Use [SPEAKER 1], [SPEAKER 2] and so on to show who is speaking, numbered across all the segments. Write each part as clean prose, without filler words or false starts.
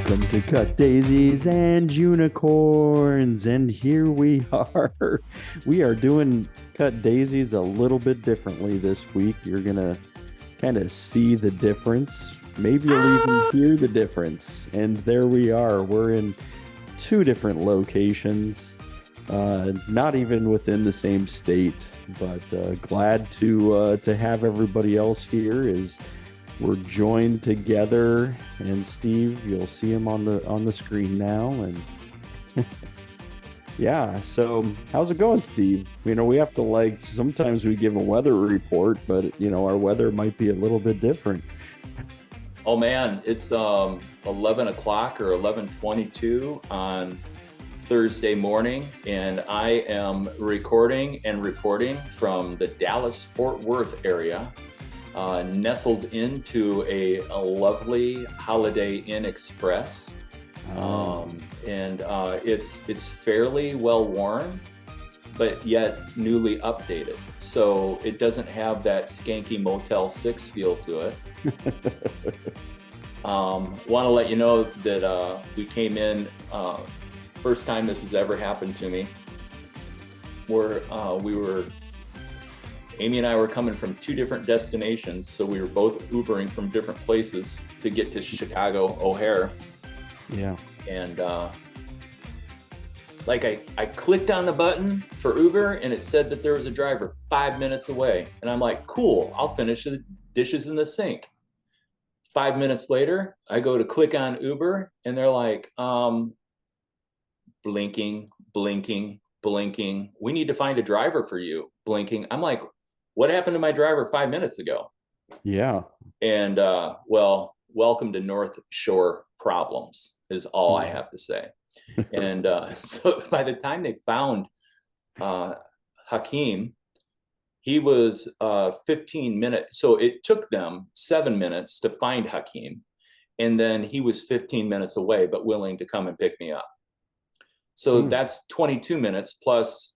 [SPEAKER 1] Welcome to Cut Daisies and Unicorns. And here we are. We are doing Cut Daisies a little bit differently this week. You're going to kind of see the difference. Maybe you'll even hear the difference. And there we are. We're in two different locations, not even within the same state, but glad to have everybody else here. We're joined together, and Steve, you'll see him on the screen now. And yeah, so how's it going, Steve? We have to, sometimes we give a weather report, but our weather might be a little bit different.
[SPEAKER 2] Oh man, it's 11 o'clock or 11:22 on Thursday morning, and I am recording and reporting from the Dallas-Fort Worth area. Nestled into a lovely Holiday Inn Express, and it's fairly well worn, but yet newly updated. So it doesn't have that skanky Motel 6 feel to it. Want to let you know that we came in, first time this has ever happened to me, where Amy and I were coming from two different destinations, so we were both Ubering from different places to get to Chicago O'Hare.
[SPEAKER 1] Yeah.
[SPEAKER 2] And I clicked on the button for Uber, and it said that there was a driver 5 minutes away. And I'm like, cool, I'll finish the dishes in the sink. 5 minutes later, I go to click on Uber, and they're like, blinking, blinking, blinking. We need to find a driver for you. Blinking. I'm like, what happened to my driver 5 minutes ago?
[SPEAKER 1] Yeah.
[SPEAKER 2] And welcome to North Shore problems is all I have to say. And so by the time they found Hakeem, he was 15 minutes. So it took them 7 minutes to find Hakeem. And then he was 15 minutes away, but willing to come and pick me up. So that's 22 minutes plus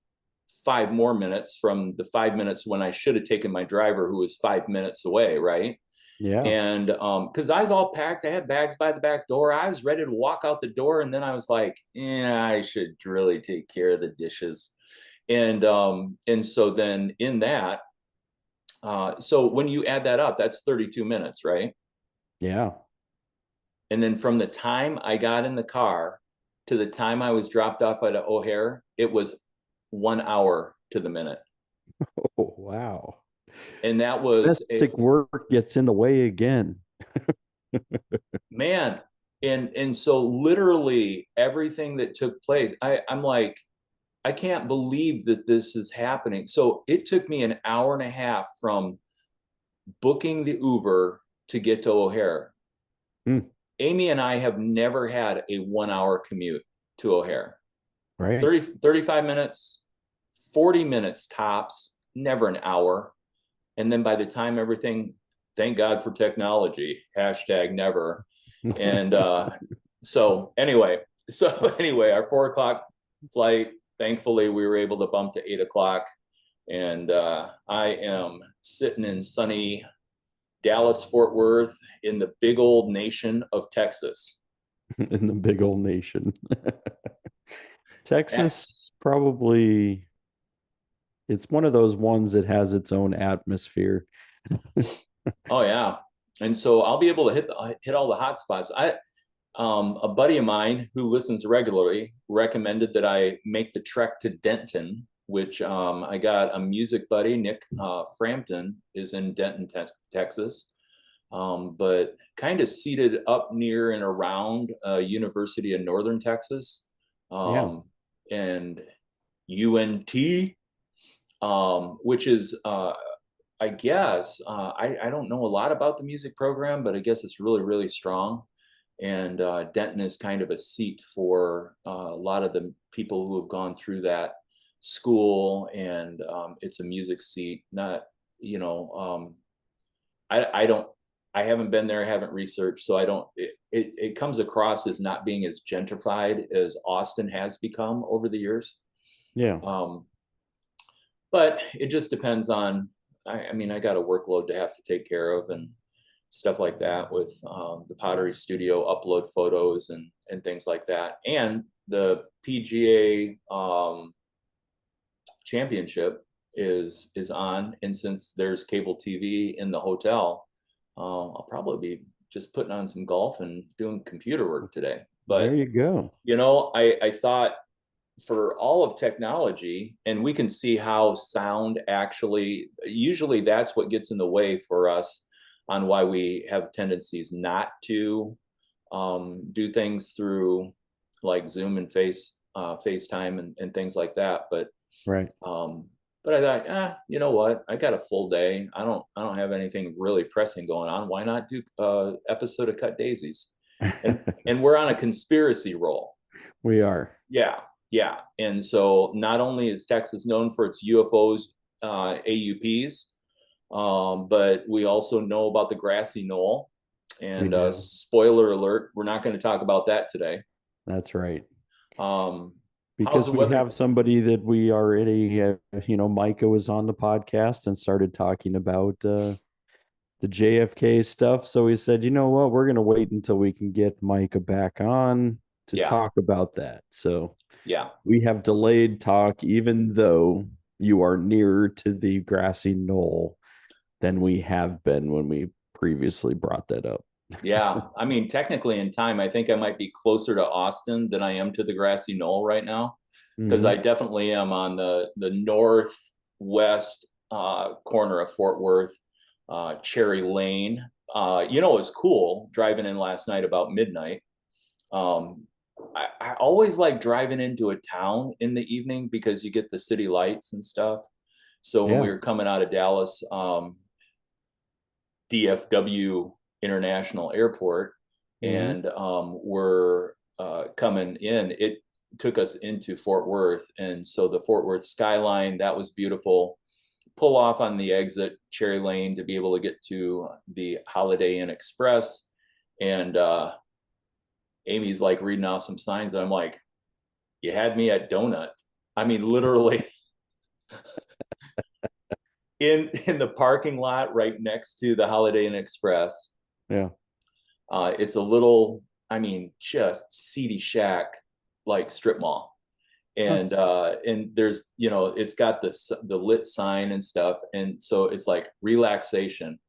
[SPEAKER 2] 5 more minutes from the 5 minutes when I should have taken my driver, who was 5 minutes away, right?
[SPEAKER 1] Yeah.
[SPEAKER 2] And because I was all packed, I had bags by the back door. I was ready to walk out the door, and then I was like, I should really take care of the dishes. And so then in that, so when you add that up, that's 32 minutes, right?
[SPEAKER 1] Yeah.
[SPEAKER 2] And then from the time I got in the car to the time I was dropped off at O'Hare, it was 1 hour to the minute.
[SPEAKER 1] Oh, wow.
[SPEAKER 2] And that was
[SPEAKER 1] domestic work gets in the way again.
[SPEAKER 2] Man. And so literally everything that took place, I'm like, I can't believe that this is happening. So it took me an hour and a half from booking the Uber to get to O'Hare. Amy and I have never had a 1 hour commute to O'Hare.
[SPEAKER 1] Right.
[SPEAKER 2] 35 minutes, 40 minutes tops, never an hour. And then by the time everything, thank God for technology, #never. And so anyway, our 4 o'clock flight, thankfully we were able to bump to 8 o'clock. And I am sitting in sunny Dallas-Fort Worth in the big old nation of Texas.
[SPEAKER 1] In the big old nation. Texas, probably, it's one of those ones that has its own atmosphere.
[SPEAKER 2] Oh yeah. And so I'll be able to hit all the hot spots. A buddy of mine who listens regularly recommended that I make the trek to Denton, which I got a music buddy, Nick Frampton, is in Denton, Texas, but kind of seated up near and around University of Northern Texas, and UNT, which is, I guess, I don't know a lot about the music program, but I guess it's really, really strong. And Denton is kind of a seat for a lot of the people who have gone through that school, and it's a music seat. Not, I haven't been there, I haven't researched, so I don't. It comes across as not being as gentrified as Austin has become over the years.
[SPEAKER 1] Yeah.
[SPEAKER 2] But it just depends on. I mean, I got a workload to have to take care of, and stuff like that with the Pottery Studio, upload photos and things like that. And the PGA championship is on, and since there's cable TV in the hotel, I'll probably be just putting on some golf and doing computer work today. But
[SPEAKER 1] there you go.
[SPEAKER 2] I thought for all of technology, and we can see how sound actually, usually that's what gets in the way for us on why we have tendencies not to do things through like Zoom and FaceTime and things like that. But
[SPEAKER 1] Right.
[SPEAKER 2] but I thought, you know what? I got a full day. I don't have anything really pressing going on. Why not do episode of Cut Daisies? And we're on a conspiracy roll.
[SPEAKER 1] We are.
[SPEAKER 2] Yeah. And so not only is Texas known for its UFOs, AUPs, but we also know about the grassy knoll. And spoiler alert, we're not going to talk about that today.
[SPEAKER 1] That's right.
[SPEAKER 2] How's
[SPEAKER 1] Because
[SPEAKER 2] the
[SPEAKER 1] we
[SPEAKER 2] weather?
[SPEAKER 1] have somebody that we already, Micah was on the podcast and started talking about the JFK stuff. So we said, you know what, we're going to wait until we can get Micah back on to
[SPEAKER 2] Yeah.
[SPEAKER 1] talk about that. So
[SPEAKER 2] Yeah.
[SPEAKER 1] we have delayed talk, even though you are nearer to the grassy knoll than we have been when we previously brought that up.
[SPEAKER 2] Yeah. I mean, technically in time, I think I might be closer to Austin than I am to the grassy knoll right now, because I definitely am on the northwest corner of Fort Worth, Cherry Lane. It was cool driving in last night about midnight. I always like driving into a town in the evening because you get the city lights and stuff. So when we were coming out of Dallas, DFW International Airport, and we're coming in, it took us into Fort Worth. And so the Fort Worth skyline, that was beautiful. Pull off on the exit, Cherry Lane, to be able to get to the Holiday Inn Express. And Amy's like reading off some signs. And I'm like, you had me at Donut. I mean, literally in the parking lot right next to the Holiday Inn Express.
[SPEAKER 1] Yeah.
[SPEAKER 2] It's a little, just seedy shack, like strip mall. And and there's, it's got the lit sign and stuff. And so it's like relaxation.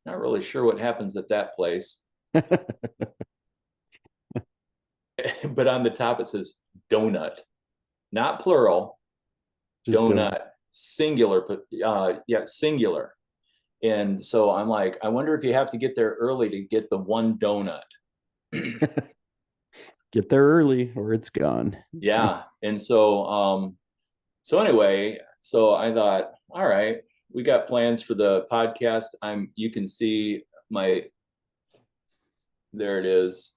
[SPEAKER 2] Not really sure what happens at that place. But on the top it says donut, not plural,
[SPEAKER 1] Just
[SPEAKER 2] donut, singular. Singular. And so I'm like, I wonder if you have to get there early to get the one donut.
[SPEAKER 1] Get there early or it's gone.
[SPEAKER 2] Yeah. And so anyway, so I thought, all right, we got plans for the podcast. You can see there it is.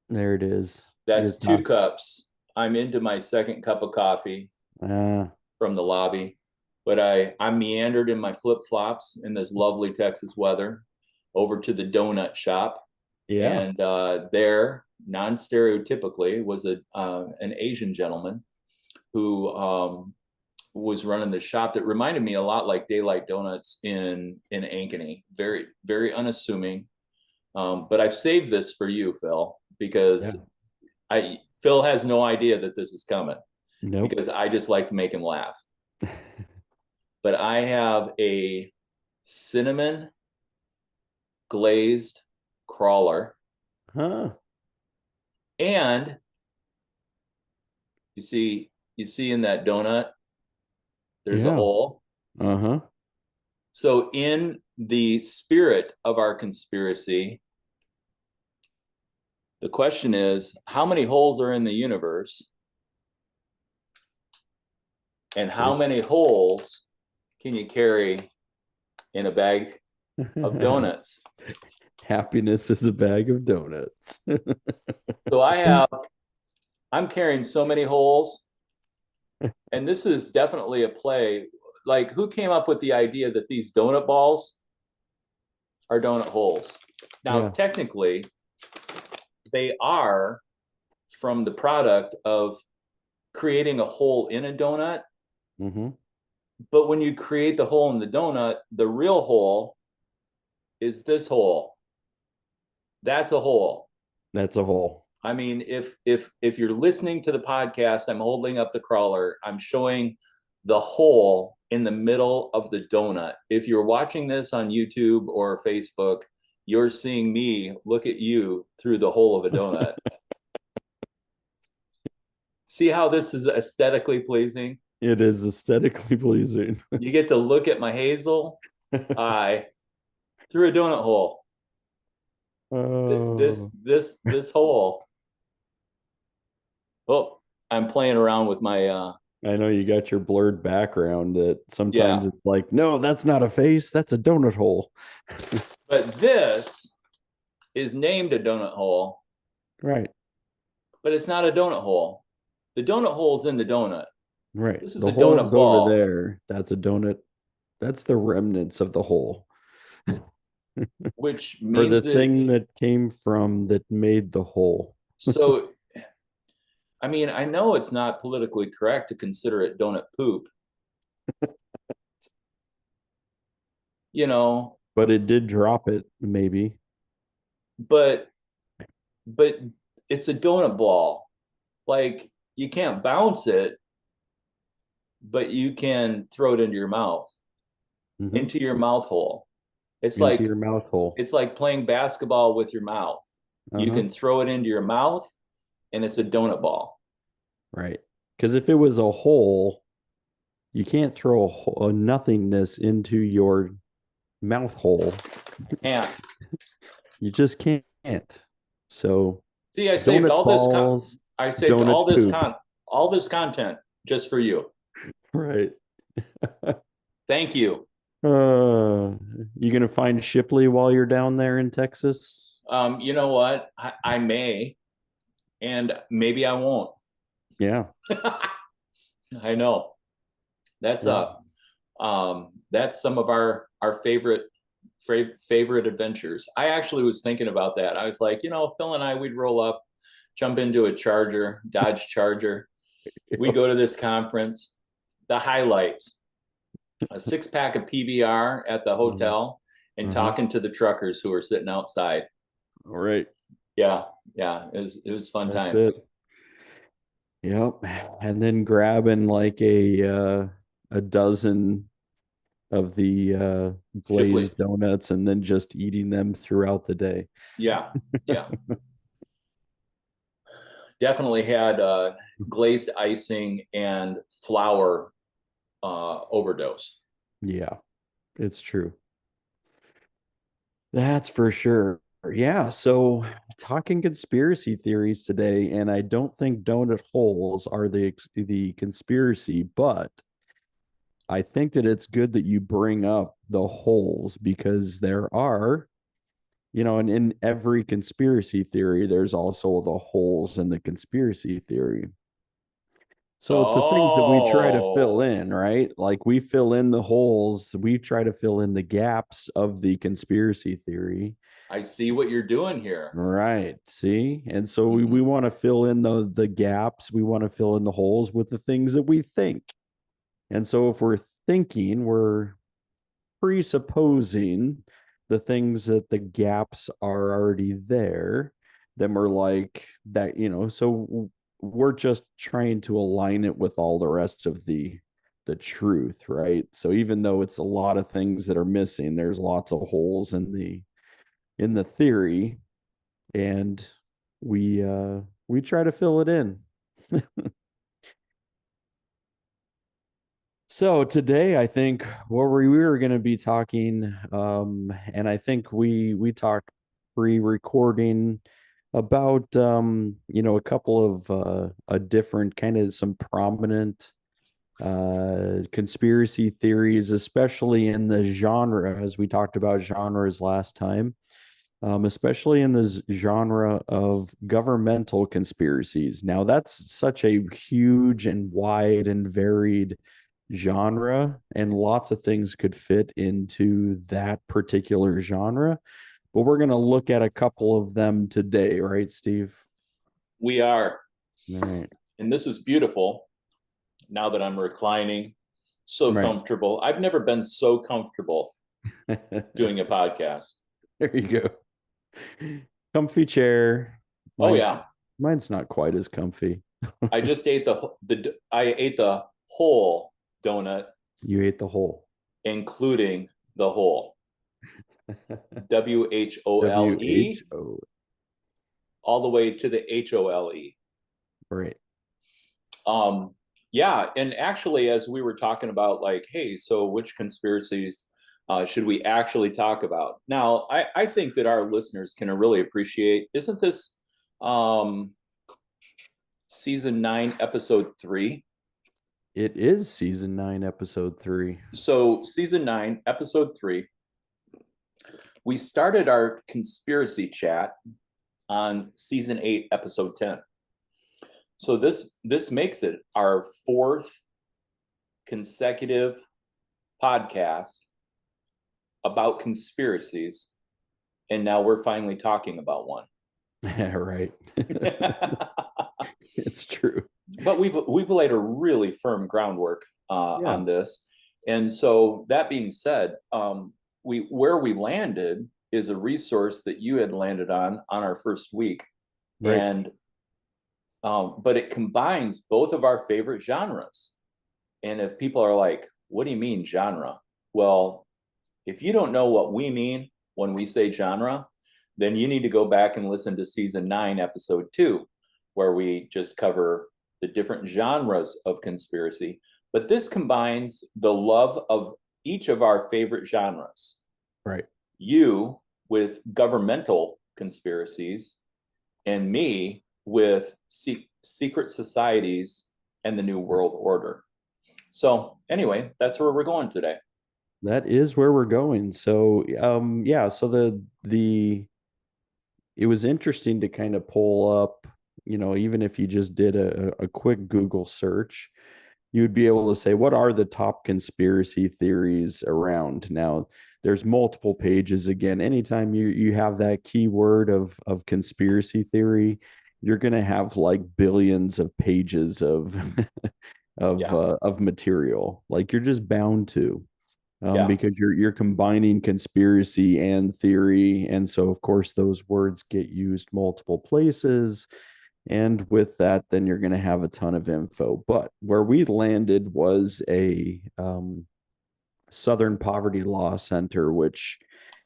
[SPEAKER 1] There it is.
[SPEAKER 2] That's 2 cups. I'm into my second cup of coffee from the lobby, but I meandered in my flip-flops in this lovely Texas weather over to the donut shop.
[SPEAKER 1] Yeah.
[SPEAKER 2] And there, non-stereotypically, was an Asian gentleman who was running the shop that reminded me a lot like Daylight Donuts in Ankeny. Very, very unassuming. But I've saved this for you, Phil, because Phil has no idea that this is coming.
[SPEAKER 1] Nope.
[SPEAKER 2] Because I just like to make him laugh. But I have a cinnamon glazed crawler. And you see in that donut, there's a hole. So in the spirit of our conspiracy, the question is, how many holes are in the universe? And how many holes can you carry in a bag of donuts?
[SPEAKER 1] Happiness is a bag of donuts.
[SPEAKER 2] So I'm carrying so many holes. And this is definitely a play. Like, who came up with the idea that these donut balls are donut holes? Now, technically, they are from the product of creating a hole in a donut. But when you create the hole in the donut, the real hole is this hole. That's a hole.
[SPEAKER 1] That's a hole.
[SPEAKER 2] I mean, if you're listening to the podcast, I'm holding up the crawler. I'm showing the hole in the middle of the donut. If you're watching this on YouTube or Facebook, you're seeing me look at you through the hole of a donut. See how this is aesthetically pleasing?
[SPEAKER 1] It is aesthetically pleasing.
[SPEAKER 2] You get to look at my hazel eye through a donut hole. This
[SPEAKER 1] Oh,
[SPEAKER 2] this hole. Oh, I'm playing around with my
[SPEAKER 1] I know you got your blurred background that
[SPEAKER 2] yeah.
[SPEAKER 1] sometimes it's like, no, that's not a face, that's a donut hole.
[SPEAKER 2] But this is named a donut hole,
[SPEAKER 1] Right,
[SPEAKER 2] but it's not a donut hole. The donut hole's in the donut.
[SPEAKER 1] right.
[SPEAKER 2] This is
[SPEAKER 1] The
[SPEAKER 2] a donut
[SPEAKER 1] hole's over
[SPEAKER 2] ball,
[SPEAKER 1] there. That's a donut. That's the remnants of the hole.
[SPEAKER 2] which
[SPEAKER 1] Or the
[SPEAKER 2] means that
[SPEAKER 1] thing that came from that made the hole.
[SPEAKER 2] so I mean, I know it's not politically correct to consider it donut poop, you know,
[SPEAKER 1] But it did drop it, maybe.
[SPEAKER 2] but but it's a donut ball. Like you can't bounce it, but you can throw it
[SPEAKER 1] Hmm.
[SPEAKER 2] into your mouth hole. It's
[SPEAKER 1] Into
[SPEAKER 2] like
[SPEAKER 1] your mouth hole.
[SPEAKER 2] it's like playing basketball with your mouth. You
[SPEAKER 1] Uh-huh.
[SPEAKER 2] can throw it into your mouth and it's a donut ball.
[SPEAKER 1] Right. Because if it was a hole, you can't throw a nothingness into your mouth hole.
[SPEAKER 2] And
[SPEAKER 1] You just can't. So
[SPEAKER 2] see, I saved
[SPEAKER 1] donut
[SPEAKER 2] all this
[SPEAKER 1] balls,
[SPEAKER 2] I saved
[SPEAKER 1] donut poop.
[SPEAKER 2] all this content just for you.
[SPEAKER 1] Right.
[SPEAKER 2] Thank you.
[SPEAKER 1] Uh, you gonna find Shipley while you're down there in Texas?
[SPEAKER 2] You know what? I may, and maybe I won't.
[SPEAKER 1] Yeah.
[SPEAKER 2] I know. That's
[SPEAKER 1] Yeah.
[SPEAKER 2] that's some of our favorite adventures. I actually was thinking about that. I was like, Phil and I, we'd roll up, jump into a Charger, Dodge Charger. We go to this conference. The highlights: a 6-pack of PBR at the
[SPEAKER 1] Mhm.
[SPEAKER 2] hotel, and
[SPEAKER 1] Uh-huh.
[SPEAKER 2] talking to the truckers who are sitting outside.
[SPEAKER 1] All right.
[SPEAKER 2] Yeah, yeah, it was fun
[SPEAKER 1] That's
[SPEAKER 2] times.
[SPEAKER 1] it. Yep. And then grabbing like a dozen of the
[SPEAKER 2] Shipley.
[SPEAKER 1] glazed donuts and then just eating them throughout the day.
[SPEAKER 2] Yeah, yeah. Definitely had glazed icing and flour overdose.
[SPEAKER 1] Yeah, it's true. That's for sure. Yeah, so talking conspiracy theories today, and I don't think donut holes are the conspiracy, but I think that it's good that you bring up the holes because there are, and in every conspiracy theory, there's also the holes in the conspiracy theory. So it's the things that we try to fill
[SPEAKER 2] Oh,
[SPEAKER 1] in, right? Like we fill in the holes, we try to fill in the gaps of the conspiracy theory.
[SPEAKER 2] I see what you're doing here.
[SPEAKER 1] Right. See? And so we
[SPEAKER 2] Mhm.
[SPEAKER 1] want to fill in the gaps, we want to fill in the holes with the things that we think. And so if we're thinking, we're presupposing the things that the gaps are already there, then we're like that, so we're just trying to align it with all the rest of the truth, right? So even though it's a lot of things that are missing, there's lots of holes in the theory, and we try to fill it in. So today, I think what we were going to be talking, and I think we talked pre-recording about, a couple of a different kind of some prominent conspiracy theories, especially in the genre, as we talked about genres last time, especially in the genre of governmental conspiracies. Now, that's such a huge and wide and varied genre, and lots of things could fit into that particular genre. But we're going to look at a couple of them today, right, Steve?
[SPEAKER 2] We are,
[SPEAKER 1] All right.
[SPEAKER 2] and this is beautiful. Now that I'm reclining, so
[SPEAKER 1] Right.
[SPEAKER 2] comfortable. I've never been so comfortable doing a podcast.
[SPEAKER 1] There you go. Comfy chair.
[SPEAKER 2] Oh
[SPEAKER 1] Mine's
[SPEAKER 2] yeah,
[SPEAKER 1] mine's not quite as comfy.
[SPEAKER 2] I just ate the whole donut,
[SPEAKER 1] You ate the whole.
[SPEAKER 2] including the whole WHOLE
[SPEAKER 1] WHO.
[SPEAKER 2] all the way to the HOLE.
[SPEAKER 1] Right.
[SPEAKER 2] Yeah, and actually, as we were talking about, like, hey, so which conspiracies should we actually talk about? Now, I think that our listeners can really appreciate. Isn't this um, season 9, episode 3?
[SPEAKER 1] It is season 9, episode 3.
[SPEAKER 2] So, season 9, episode 3, we started our conspiracy chat on season 8, episode 10. So this makes it our 4th consecutive podcast about conspiracies, and now we're finally talking about one.
[SPEAKER 1] Yeah, right. It's true.
[SPEAKER 2] But we've laid a really firm groundwork on this, and so that being said, where we landed is a resource that you had landed on our first week,
[SPEAKER 1] Right.
[SPEAKER 2] and but it combines both of our favorite genres. And if people are like, "What do you mean genre?" Well, if you don't know what we mean when we say genre, then you need to go back and listen to season 9, episode 2, where we just cover the different genres of conspiracy. But this combines the love of each of our favorite genres.
[SPEAKER 1] Right.
[SPEAKER 2] You with governmental conspiracies, and me with secret societies and the New World Order. So, anyway, that's where we're going today.
[SPEAKER 1] That is where we're going. So, yeah, so the it was interesting to kind of pull up, even if you just did a quick Google search, you'd be able to say, what are the top conspiracy theories around? Now, there's multiple pages. Again, anytime you have that keyword of conspiracy theory, you're going to have like billions of pages of of material. Like you're just bound to. Because you're combining conspiracy and theory, and so of course those words get used multiple places, and with that, then you're going to have a ton of info. But where we landed was a Southern Poverty Law Center, which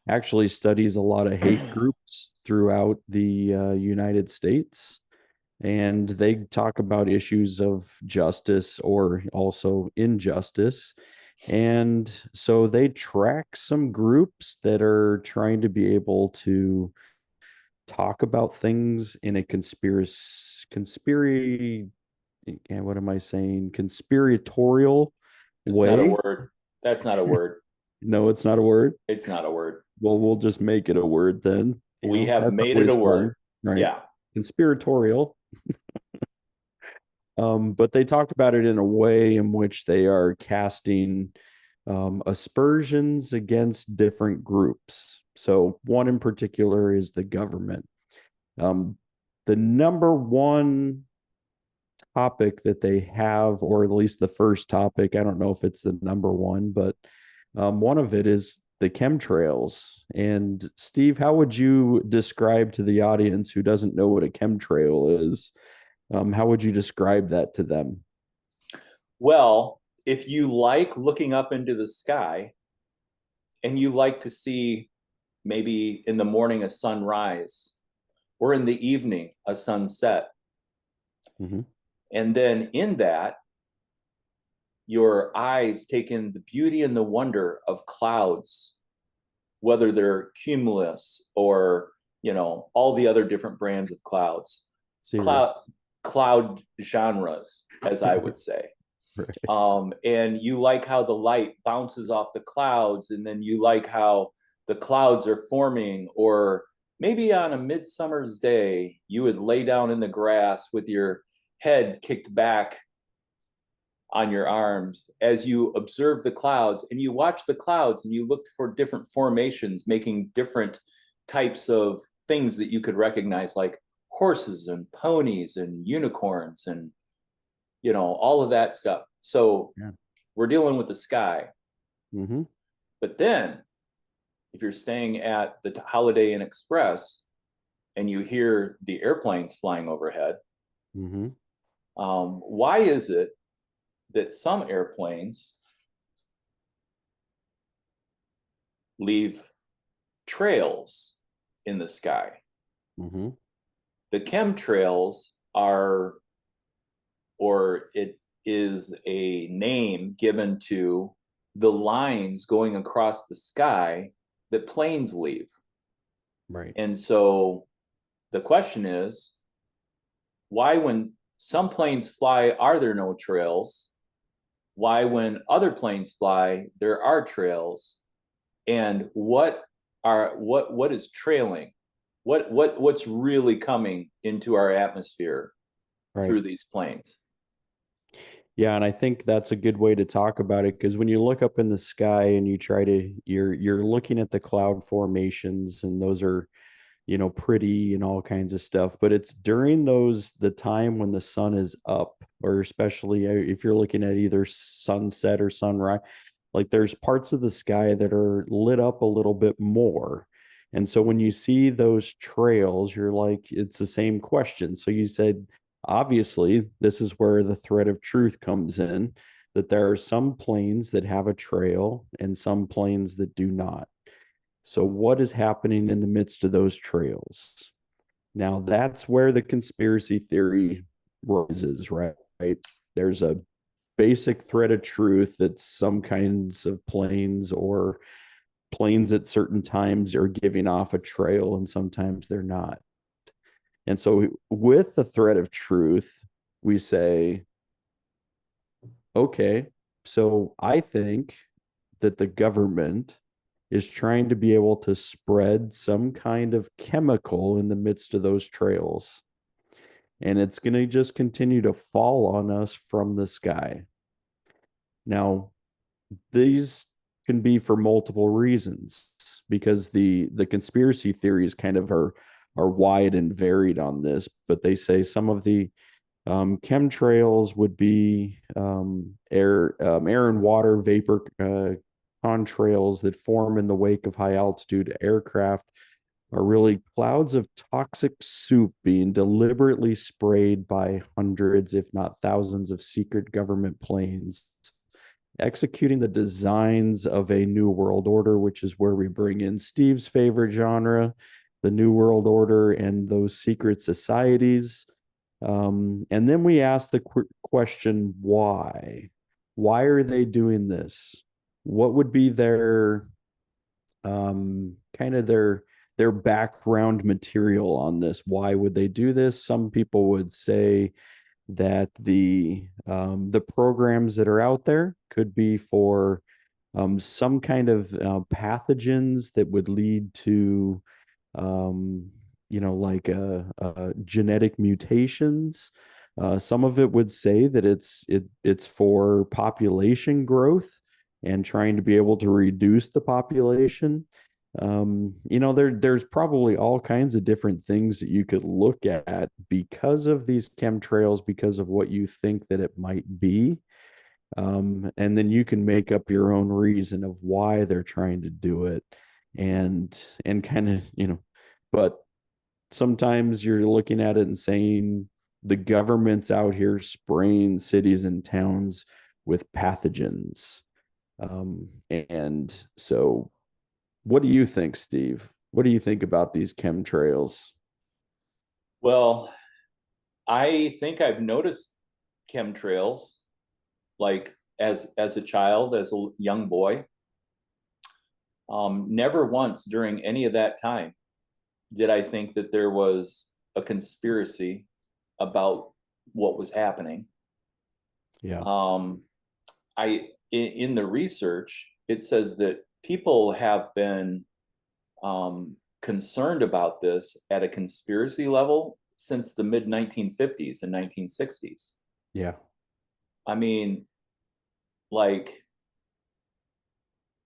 [SPEAKER 1] actually studies a lot of hate groups throughout the United States. And they talk about issues of justice or also injustice. And so they track some groups that are trying to be able to talk about things in a what am I saying? Conspiratorial
[SPEAKER 2] It's not a
[SPEAKER 1] way.
[SPEAKER 2] word. That's not a word.
[SPEAKER 1] No, it's not a word.
[SPEAKER 2] It's not a word.
[SPEAKER 1] Well, we'll just make it a word then.
[SPEAKER 2] We have
[SPEAKER 1] That's
[SPEAKER 2] made it
[SPEAKER 1] always
[SPEAKER 2] a word.
[SPEAKER 1] fun, right?
[SPEAKER 2] Yeah.
[SPEAKER 1] Conspiratorial. But they talk about it in a way in which they are casting aspersions against different groups. So one in particular is the government. The number one topic that they have, or at least the first topic, I don't know if it's the number one, but one of it is the chemtrails. And Steve, how would you describe to the audience who doesn't know what a chemtrail is? How would you describe that to them?
[SPEAKER 2] Well, if you like looking up into the sky and you like to see maybe in the morning a sunrise or in the evening a sunset,
[SPEAKER 1] Mm-hmm.
[SPEAKER 2] and then in that, your eyes take in the beauty and the wonder of clouds, whether they're cumulus or, all the other different brands of clouds. Cloud, cloud genres, as I would say.
[SPEAKER 1] Right.
[SPEAKER 2] And you like how the light bounces off the clouds, and then you like how the clouds are forming, or maybe on a midsummer's day, you would lay down in the grass with your head kicked back on your arms as you observe the clouds, and you watch the clouds and you looked for different formations, making different types of things that you could recognize, like horses and ponies and unicorns and all of that stuff. So we're dealing with the sky.
[SPEAKER 1] Mm-hmm.
[SPEAKER 2] But then if you're staying at the Holiday Inn Express and you hear the airplanes flying overhead,
[SPEAKER 1] Mm-hmm.
[SPEAKER 2] why is it that some airplanes leave trails in the sky?
[SPEAKER 1] Mm-hmm.
[SPEAKER 2] The chemtrails are, or it is a name given to the lines going across the sky that planes leave.
[SPEAKER 1] Right.
[SPEAKER 2] And so the question is, why, when some planes fly, are there no trails? Why, when other planes fly, there are trails? And what is trailing? What's really coming into our atmosphere
[SPEAKER 1] Right.
[SPEAKER 2] through these planes?
[SPEAKER 1] Yeah, and I think that's a good way to talk about it because when you look up in the sky and you try to you're looking at the cloud formations and those are, pretty and all kinds of stuff, but it's during the time when the sun is up, or especially if you're looking at either sunset or sunrise, like there's parts of the sky that are lit up a little bit more. And so when you see those trails, you're like, it's the same question. So you said, obviously, this is where the thread of truth comes in, that there are some planes that have a trail and some planes that do not. So, what is happening in the midst of those trails? Now, that's where the conspiracy theory rises, right? There's a basic thread of truth that some kinds of planes or planes at certain times are giving off a trail and sometimes they're not. And so, with the thread of truth, we say, okay, so I think that the government is trying to be able to spread some kind of chemical in the midst of those trails. And it's going to just continue to fall on us from the sky. Now, these can be for multiple reasons because the conspiracy theories kind of are wide and varied on this, but they say some of the chemtrails would be air and water vapor contrails that form in the wake of high altitude aircraft are really clouds of toxic soup being deliberately sprayed by hundreds, if not thousands, of secret government planes, executing the designs of a new world order, which is where we bring in Steve's favorite genre, the new world order and those secret societies. And then we ask the question, why? Why are they doing this? What would be their kind of their background material on this? Why would they do this? Some people would say that the programs that are out there could be for some kind of pathogens that would lead to um, like genetic mutations. Some of it would say that it's for population growth and trying to be able to reduce the population. There's probably all kinds of different things that you could look at because of these chemtrails, because of what you think that it might be. And then you can make up your own reason of why they're trying to do it and kind of, but sometimes you're looking at it and saying the government's out here spraying cities and towns with pathogens. And so what do you think, Steve? What do you think about these chemtrails?
[SPEAKER 2] Well, I think I've noticed chemtrails like as a child, as a young boy. Never once during any of that time did I think that there was a conspiracy about what was happening.
[SPEAKER 1] Yeah.
[SPEAKER 2] Um, in the research, it says that people have been concerned about this at a conspiracy level since the mid 1950s and 1960s.
[SPEAKER 1] Yeah.
[SPEAKER 2] I mean, like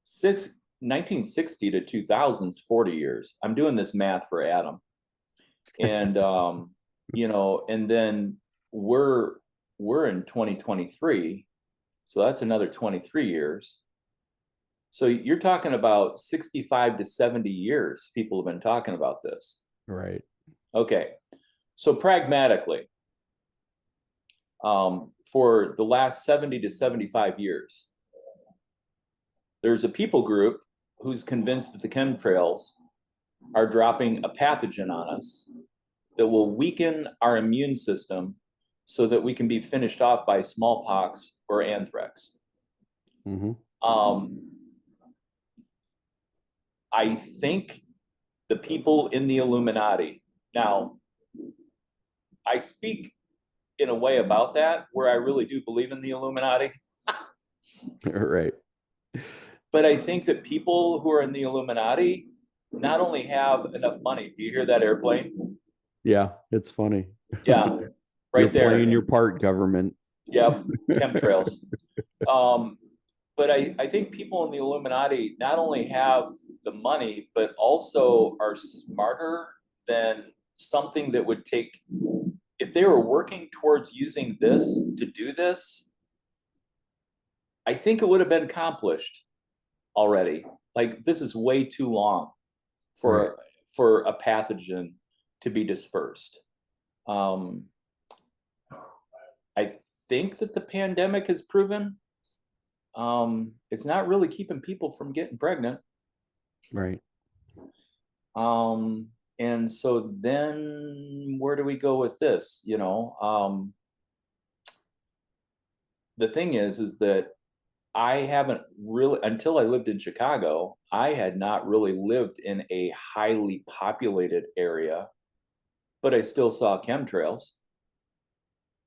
[SPEAKER 2] 1960 to 2000s, 40 years. I'm doing this math for Adam. And, and then we're, we're in 2023. So that's another 23 years. So you're talking about 65 to 70 years people have been talking about this.
[SPEAKER 1] Right.
[SPEAKER 2] Okay. So pragmatically, for the last 70 to 75 years, there's a people group who's convinced that the chemtrails are dropping a pathogen on us that will weaken our immune system so that we can be finished off by smallpox or anthrax.
[SPEAKER 1] Mm-hmm.
[SPEAKER 2] Um, I think the people in the Illuminati, now, I speak in a way about that where I really do believe in the Illuminati,
[SPEAKER 1] Right.
[SPEAKER 2] but I think that people who are in the Illuminati not only have enough money. Do you hear that airplane?
[SPEAKER 1] Yeah, it's funny.
[SPEAKER 2] Yeah,
[SPEAKER 1] You're
[SPEAKER 2] right
[SPEAKER 1] playing
[SPEAKER 2] there.
[SPEAKER 1] your part, government.
[SPEAKER 2] Yep, chemtrails. Um, but I think people in the Illuminati not only have the money, but also are smarter than something that would take, if they were working towards using this to do this, I think it would have been accomplished already. Like this is way too long
[SPEAKER 1] Right.
[SPEAKER 2] for a pathogen to be dispersed. Um, I think that the pandemic has proven it's not really keeping people from getting pregnant.
[SPEAKER 1] Right.
[SPEAKER 2] Um, and so then where do we go with this? The thing is that I haven't really, until I lived in Chicago, I had not really lived in a highly populated area, but I still saw chemtrails.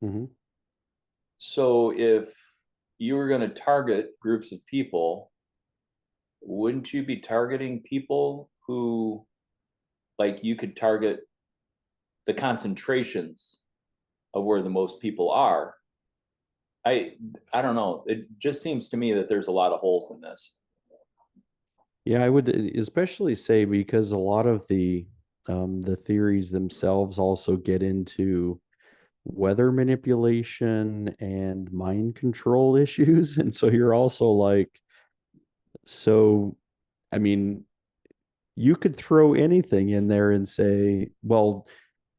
[SPEAKER 1] Mm-hmm.
[SPEAKER 2] So if you were going to target groups of people, wouldn't you be targeting people who, like, you could target the concentrations of where the most people are? I I don't know. It just seems to me that there's a lot of holes in this.
[SPEAKER 1] Yeah, I would especially say because a lot of the theories themselves also get into weather manipulation and mind control issues. And so you're also like, so I mean, you could throw anything in there and say, well,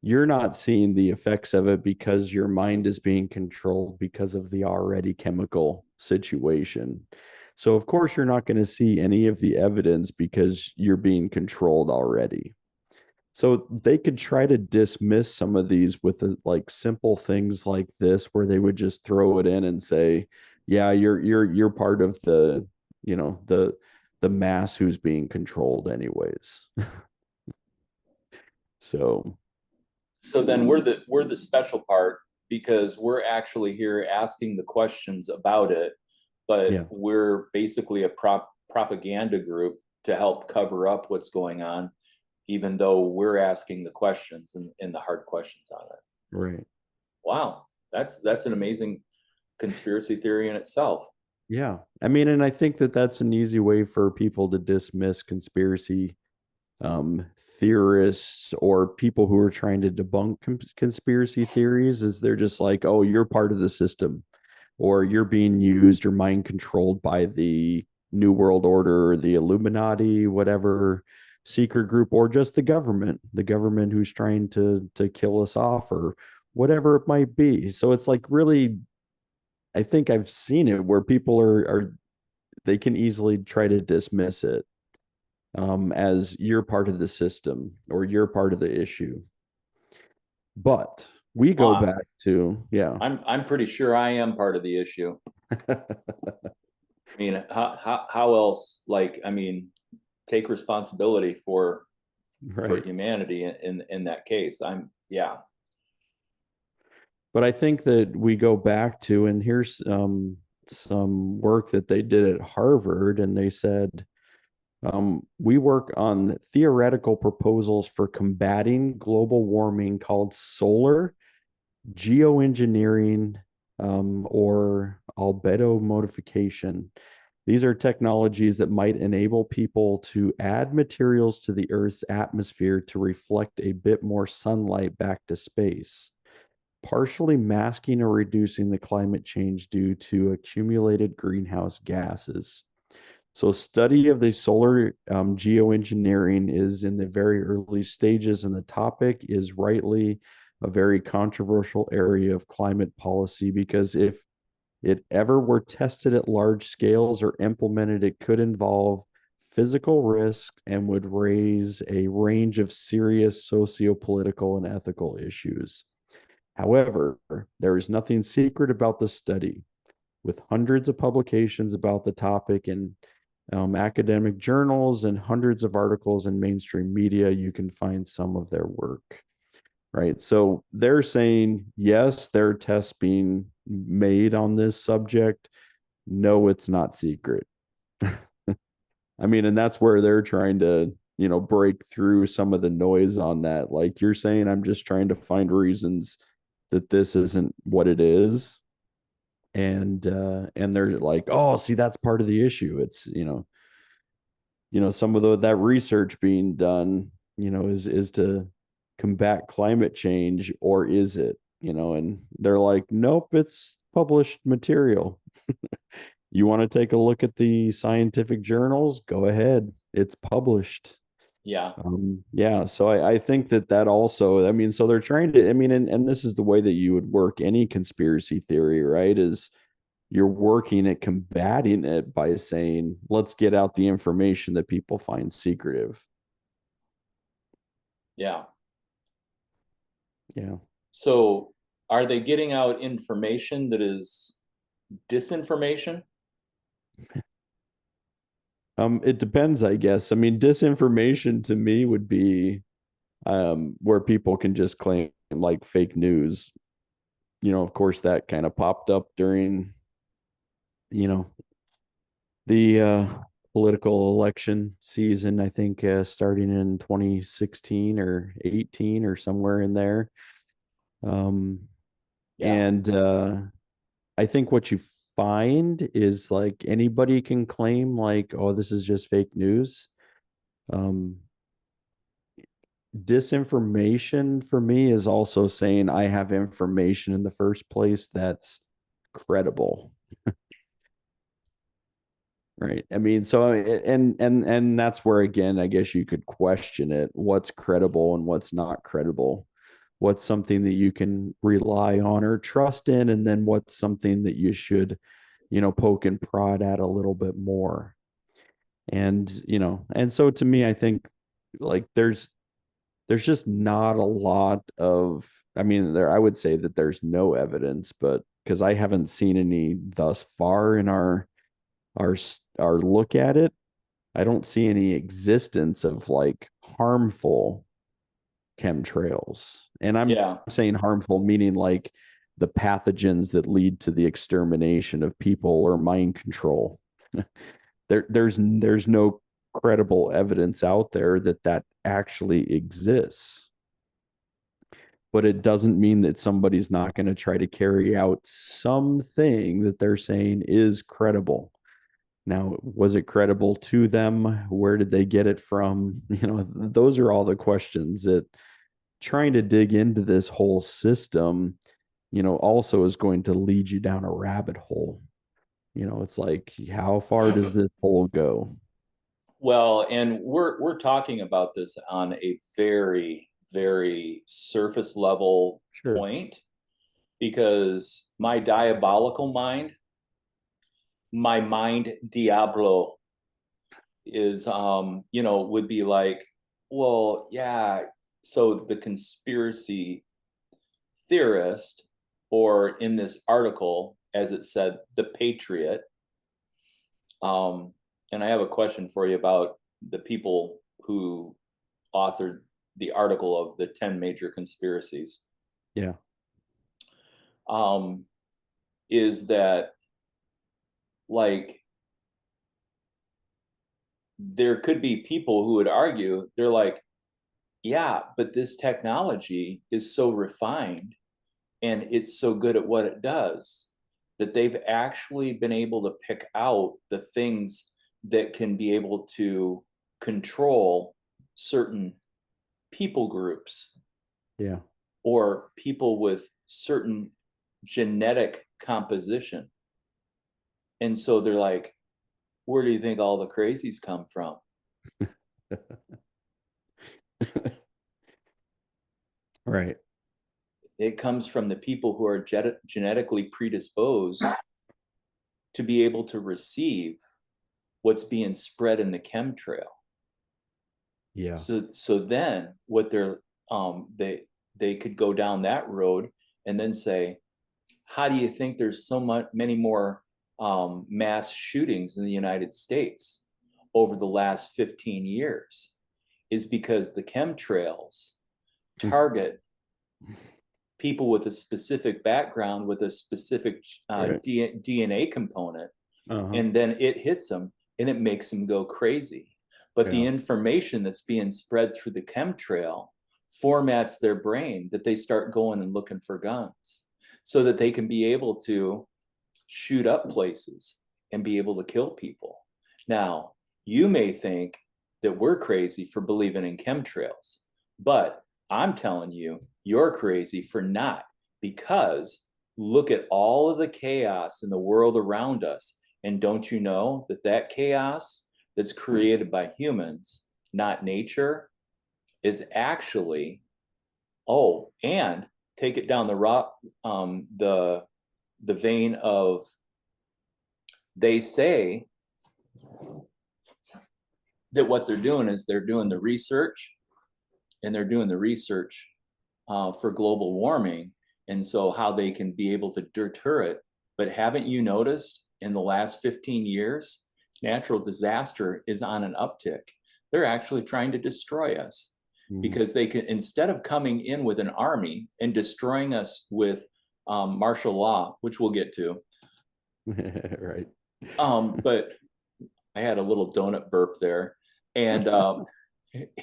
[SPEAKER 1] you're not seeing the effects of it because your mind is being controlled because of the already chemical situation. So, of course, you're not going to see any of the evidence because you're being controlled already. So they could try to dismiss some of these with like simple things like this, where they would just throw it in and say, "Yeah, you're part of the, you know, the mass who's being controlled anyways." So
[SPEAKER 2] So then we're the special part because we're actually here asking the questions about it, but
[SPEAKER 1] yeah,
[SPEAKER 2] we're basically a propaganda group to help cover up what's going on, even though we're asking the questions and the hard questions on it.
[SPEAKER 1] right.
[SPEAKER 2] Wow, that's an amazing conspiracy theory in itself.
[SPEAKER 1] Yeah. I mean, and I think that that's an easy way for people to dismiss conspiracy um, theorists or people who are trying to debunk conspiracy theories is they're just like, oh, you're part of the system or you're being used or mind controlled by the New World Order or the Illuminati, whatever secret group, or just the government who's trying to kill us off or whatever it might be. So it's like really, I think I've seen it where people are they can easily try to dismiss it as you're part of the system or you're part of the issue. But we go
[SPEAKER 2] Well,
[SPEAKER 1] back to, yeah,
[SPEAKER 2] I'm pretty sure I am part of the issue. I mean, how else? Like, I mean, take responsibility for
[SPEAKER 1] right.
[SPEAKER 2] humanity in that case. I'm yeah.
[SPEAKER 1] But I think that we go back to, and here's some work that they did at Harvard, and they said, we work on theoretical proposals for combating global warming called solar geoengineering or albedo modification. These are technologies that might enable people to add materials to the Earth's atmosphere to reflect a bit more sunlight back to space, partially masking or reducing the climate change due to accumulated greenhouse gases. So study of the solar geoengineering is in the very early stages, and the topic is rightly a very controversial area of climate policy because if it ever were tested at large scales or implemented, it could involve physical risk and would raise a range of serious socio-political and ethical issues. However, there is nothing secret about the study. With hundreds of publications about the topic in academic journals and hundreds of articles in mainstream media, you can find some of their work, right? So they're saying, yes, there are tests being made on this subject. No, it's not secret. I mean, and that's where they're trying to, break through some of the noise on that. Like you're saying, I'm just trying to find reasons that this isn't what it is. And they're like, oh, see, that's part of the issue. It's, some of that research being done, is to combat climate change, or is it, and they're like, nope, it's published material. You want to take a look at the scientific journals? Go ahead. It's published.
[SPEAKER 2] Yeah.
[SPEAKER 1] Yeah. So I think that also, I mean, so they're trying to, I mean, and this is the way that you would work any conspiracy theory, right? Is you're working at combating it by saying, let's get out the information that people find secretive.
[SPEAKER 2] Yeah.
[SPEAKER 1] Yeah.
[SPEAKER 2] So are they getting out information that is disinformation?
[SPEAKER 1] It depends, I guess. I mean, disinformation to me would be where people can just claim like fake news. Of course, that kind of popped up during, you know, the political election season, I think starting in 2016 or 18 or somewhere in there. Um,
[SPEAKER 2] Yeah.
[SPEAKER 1] and I think what you find is like anybody can claim like, oh, this is just fake news. Um, Disinformation for me is also saying I have information in the first place that's credible. Right. I mean, so and that's where again, I guess you could question it. What's credible and what's not credible? What's something that you can rely on or trust in, and then what's something that you should, poke and prod at a little bit more. And so to me, I think like there's just not a lot of, I mean, I would say that there's no evidence, but because I haven't seen any thus far in our our look at it, I don't see any existence of like harmful chemtrails. And I'm
[SPEAKER 2] Yeah.
[SPEAKER 1] saying harmful meaning like the pathogens that lead to the extermination of people or mind control. There's no credible evidence out there that actually exists. But it doesn't mean that somebody's not going to try to carry out something that they're saying is credible. Now, was it credible to them? Where did they get it from? Those are all the questions that trying to dig into this whole system, also is going to lead you down a rabbit hole. It's like, how far does this hole go?
[SPEAKER 2] Well, and we're talking about this on a very, very surface level
[SPEAKER 1] Sure.
[SPEAKER 2] point because my diabolical mind, my mind Diablo is would be like, well, yeah, so the conspiracy theorist, or in this article, as it said, the patriot. And I have a question for you about the people who authored the article of the 10 major conspiracies.
[SPEAKER 1] Yeah.
[SPEAKER 2] Um, is that like there could be people who would argue, they're like, yeah, but this technology is so refined and it's so good at what it does that they've actually been able to pick out the things that can be able to control certain people groups
[SPEAKER 1] Yeah.
[SPEAKER 2] or people with certain genetic composition. And so they're like, where do you think all the crazies come from?
[SPEAKER 1] Right.
[SPEAKER 2] It comes from the people who are genetically predisposed to be able to receive what's being spread in the chemtrail.
[SPEAKER 1] Yeah.
[SPEAKER 2] So then what they could go down that road and then say, how do you think there's so many more mass shootings in the United States over the last 15 years? Is because the chemtrails target people with a specific background, with a specific
[SPEAKER 1] Right.
[SPEAKER 2] DNA component,
[SPEAKER 1] Uh-huh.
[SPEAKER 2] and then it hits them and it makes them go crazy. But the
[SPEAKER 1] Yeah.
[SPEAKER 2] information that's being spread through the chemtrail formats their brain that they start going and looking for guns so that they can be able to shoot up places and be able to kill people. Now, you may think that we're crazy for believing in chemtrails, but I'm telling you, you're crazy for not, because look at all of the chaos in the world around us. And don't you know that that chaos that's created by humans, not nature, is actually, oh, and take it down the rock, the vein of, they say that what they're doing is they're doing the research, and they're doing the research for global warming, and so how they can be able to deter it. But haven't you noticed in the last 15 years, natural disaster is on an uptick? They're actually trying to destroy us
[SPEAKER 1] Mhm.
[SPEAKER 2] because they can, instead of coming in with an army and destroying us with martial law, which we'll get to.
[SPEAKER 1] Right.
[SPEAKER 2] But I had a little donut burp there, and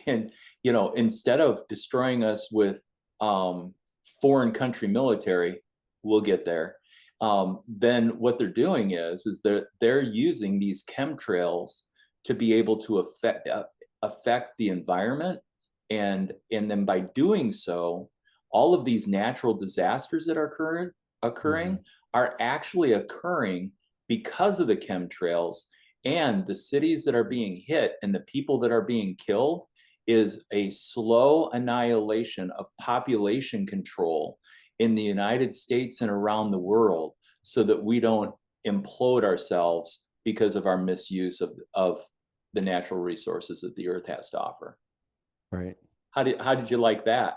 [SPEAKER 2] and instead of destroying us with foreign country military, we'll get there. Then what they're doing is they're using these chemtrails to be able to affect the environment, and then by doing so, all of these natural disasters that are occurring
[SPEAKER 1] Mhm.
[SPEAKER 2] are actually occurring because of the chemtrails, and the cities that are being hit and the people that are being killed is a slow annihilation of population control in the United States and around the world, so that we don't implode ourselves because of our misuse of the natural resources that the earth has to offer.
[SPEAKER 1] Right.
[SPEAKER 2] How did you like that?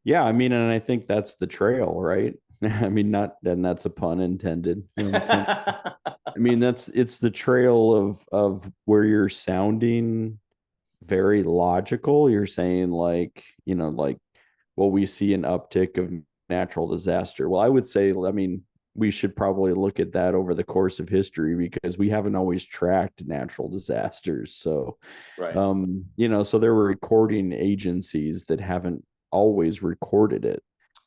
[SPEAKER 1] Yeah, I mean, and I think that's the trail, right? I mean, not, and that's a pun intended. The Chem, I mean, it's the trail of where you're sounding very logical. You're saying like, like, well, we see an uptick of natural disaster. Well, I would say, I mean, we should probably look at that over the course of history because we haven't always tracked natural disasters. So,
[SPEAKER 2] Right.
[SPEAKER 1] so there were recording agencies that haven't always recorded it.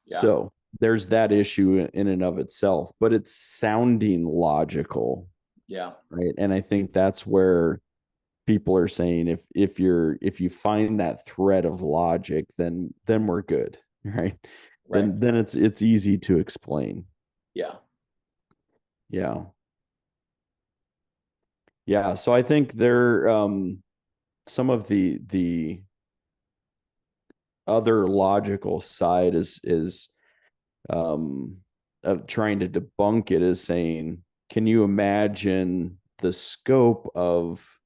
[SPEAKER 2] Yeah.
[SPEAKER 1] So there's that issue in and of itself, but it's sounding logical,
[SPEAKER 2] Yeah.
[SPEAKER 1] right? And I think that's where people are saying if you find that thread of logic, then we're good, right?
[SPEAKER 2] Right.
[SPEAKER 1] Then it's easy to explain.
[SPEAKER 2] Yeah.
[SPEAKER 1] Yeah. Yeah. So I think there some of the other logical side is um of trying to debunk it is saying, can you imagine the scope of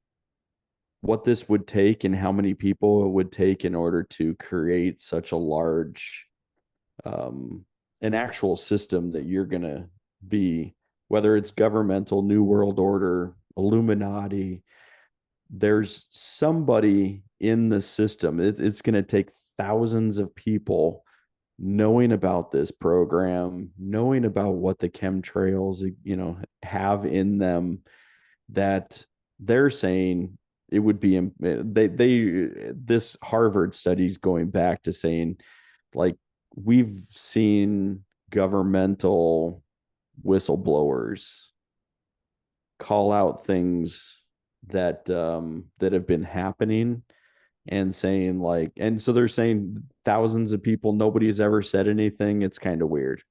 [SPEAKER 1] what this would take and how many people it would take in order to create such a large an actual system that you're going to be, whether it's governmental, new world order, Illuminati, there's somebody in the system. It's going to take thousands of people knowing about this program, knowing about what the chemtrails, have in them, that they're saying it would be, they this Harvard study's going back to saying, like, we've seen governmental whistleblowers call out things that have been happening, and saying, like, and so they're saying thousands of people, nobody's ever said anything. It's kind of weird.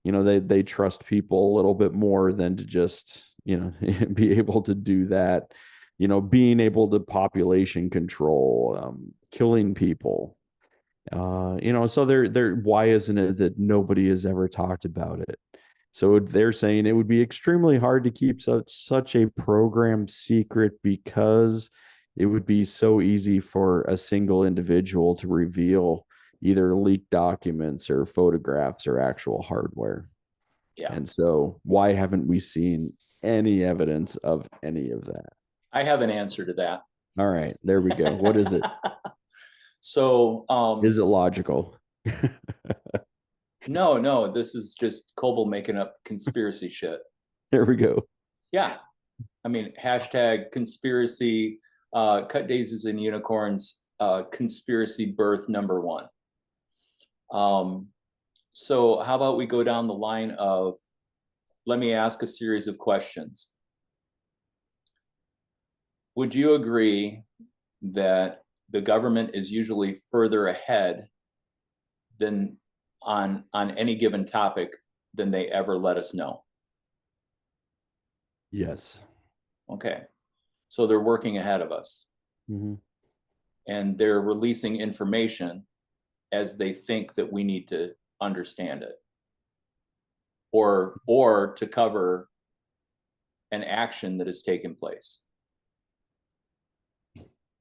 [SPEAKER 1] They trust people a little bit more than to just be able to do that, being able to population control, killing people. So they're why isn't it that nobody has ever talked about it? So they're saying it would be extremely hard to keep such a program secret because it would be so easy for a single individual to reveal either leaked documents or photographs or actual hardware.
[SPEAKER 2] Yeah.
[SPEAKER 1] And so why haven't we seen any evidence of any of that?
[SPEAKER 2] I have an answer to that.
[SPEAKER 1] All right, there we go. What is it?
[SPEAKER 2] So,
[SPEAKER 1] Is it logical?
[SPEAKER 2] no, this is just Coble making up conspiracy shit.
[SPEAKER 1] There we go.
[SPEAKER 2] Yeah. I mean, hashtag conspiracy, cut daisies and unicorns, conspiracy birth number one. So how about we go down the line of, let me ask a series of questions. Would you agree that the government is usually further ahead than on any given topic than they ever let us know?
[SPEAKER 1] Yes.
[SPEAKER 2] Okay. So they're working ahead of us.
[SPEAKER 1] Mm-hmm.
[SPEAKER 2] And they're releasing information as they think that we need to understand it, or to cover an action that has taken place.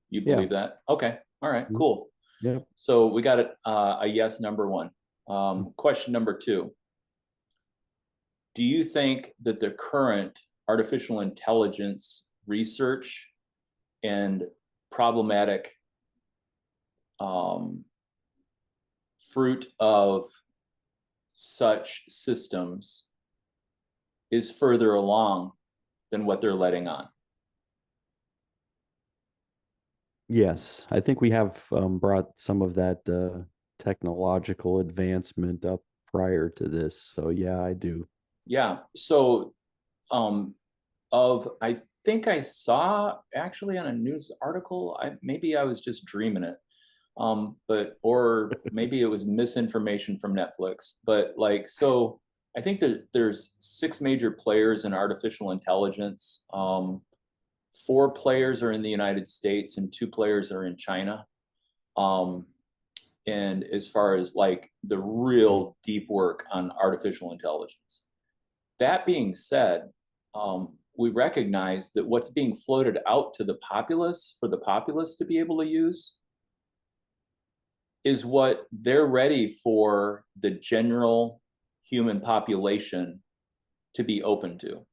[SPEAKER 2] You believe that? Okay. All right, cool.
[SPEAKER 1] Yeah.
[SPEAKER 2] So we got a yes, number one. Question number two. Do you think that the current artificial intelligence research and problematic fruit of such systems is further along than what they're letting on?
[SPEAKER 1] Yes, I think we have brought some of that technological advancement up prior to this. So yeah, I do.
[SPEAKER 2] Yeah. So I think I saw actually on a news article, maybe I was just dreaming it. Or maybe it was misinformation from Netflix, but so I think that there's 6 major players in artificial intelligence. 4 players are in the United States and 2 players are in China. And as far as the real deep work on artificial intelligence. That being said, we recognize that what's being floated out to the populace for the populace to be able to use is what they're ready for the general human population to be open to.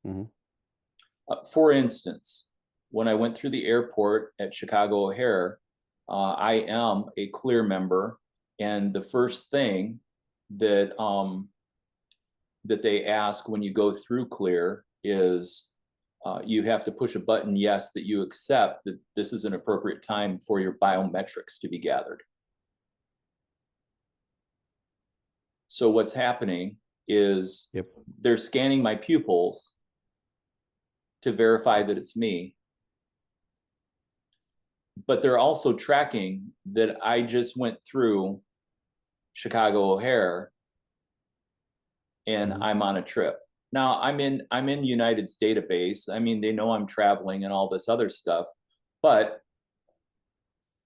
[SPEAKER 1] Mm-hmm.
[SPEAKER 2] For instance, when I went through the airport at Chicago O'Hare, I am a CLEAR member, and the first thing that that they ask when you go through CLEAR is you have to push a button, yes, that you accept that this is an appropriate time for your biometrics to be gathered. So what's happening is they're scanning my pupils to verify that it's me. But they're also tracking that I just went through Chicago O'Hare and I'm on a trip. Now I'm in United's database. I mean, they know I'm traveling and all this other stuff, but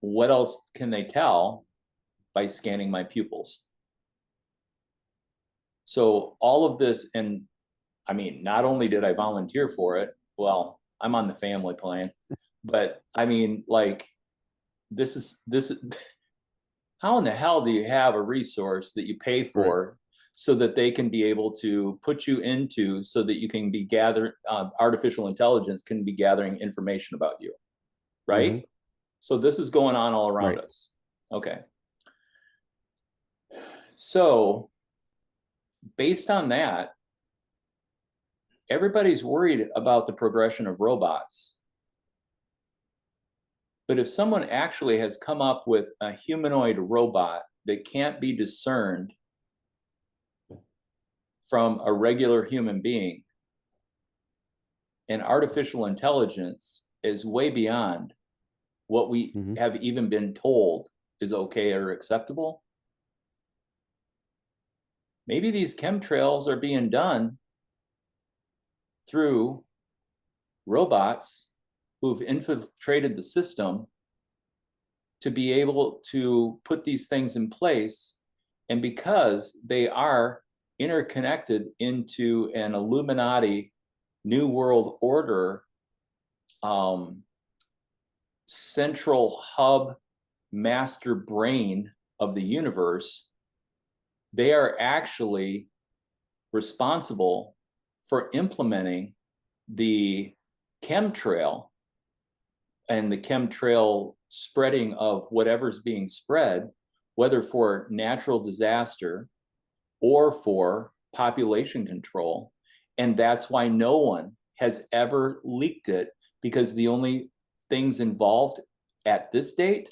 [SPEAKER 2] what else can they tell by scanning my pupils? So all of this, and I mean, not only did I volunteer for it, well, I'm on the family plan, but I mean, this is how in the hell do you have a resource that you pay for so that they can be able to put you into, so that you can be artificial intelligence can be gathering information about you, right? Mm-hmm. So this is going on all around us. Okay. So based on that, everybody's worried about the progression of robots. But if someone actually has come up with a humanoid robot that can't be discerned from a regular human being, and artificial intelligence is way beyond what we have even been told is okay or acceptable, maybe these chemtrails are being done through robots who've infiltrated the system to be able to put these things in place. And because they are interconnected into an Illuminati New World Order central hub master brain of the universe, they are actually responsible for implementing the chemtrail and the chemtrail spreading of whatever's being spread, whether for natural disaster or for population control. And that's why no one has ever leaked it, because the only things involved at this date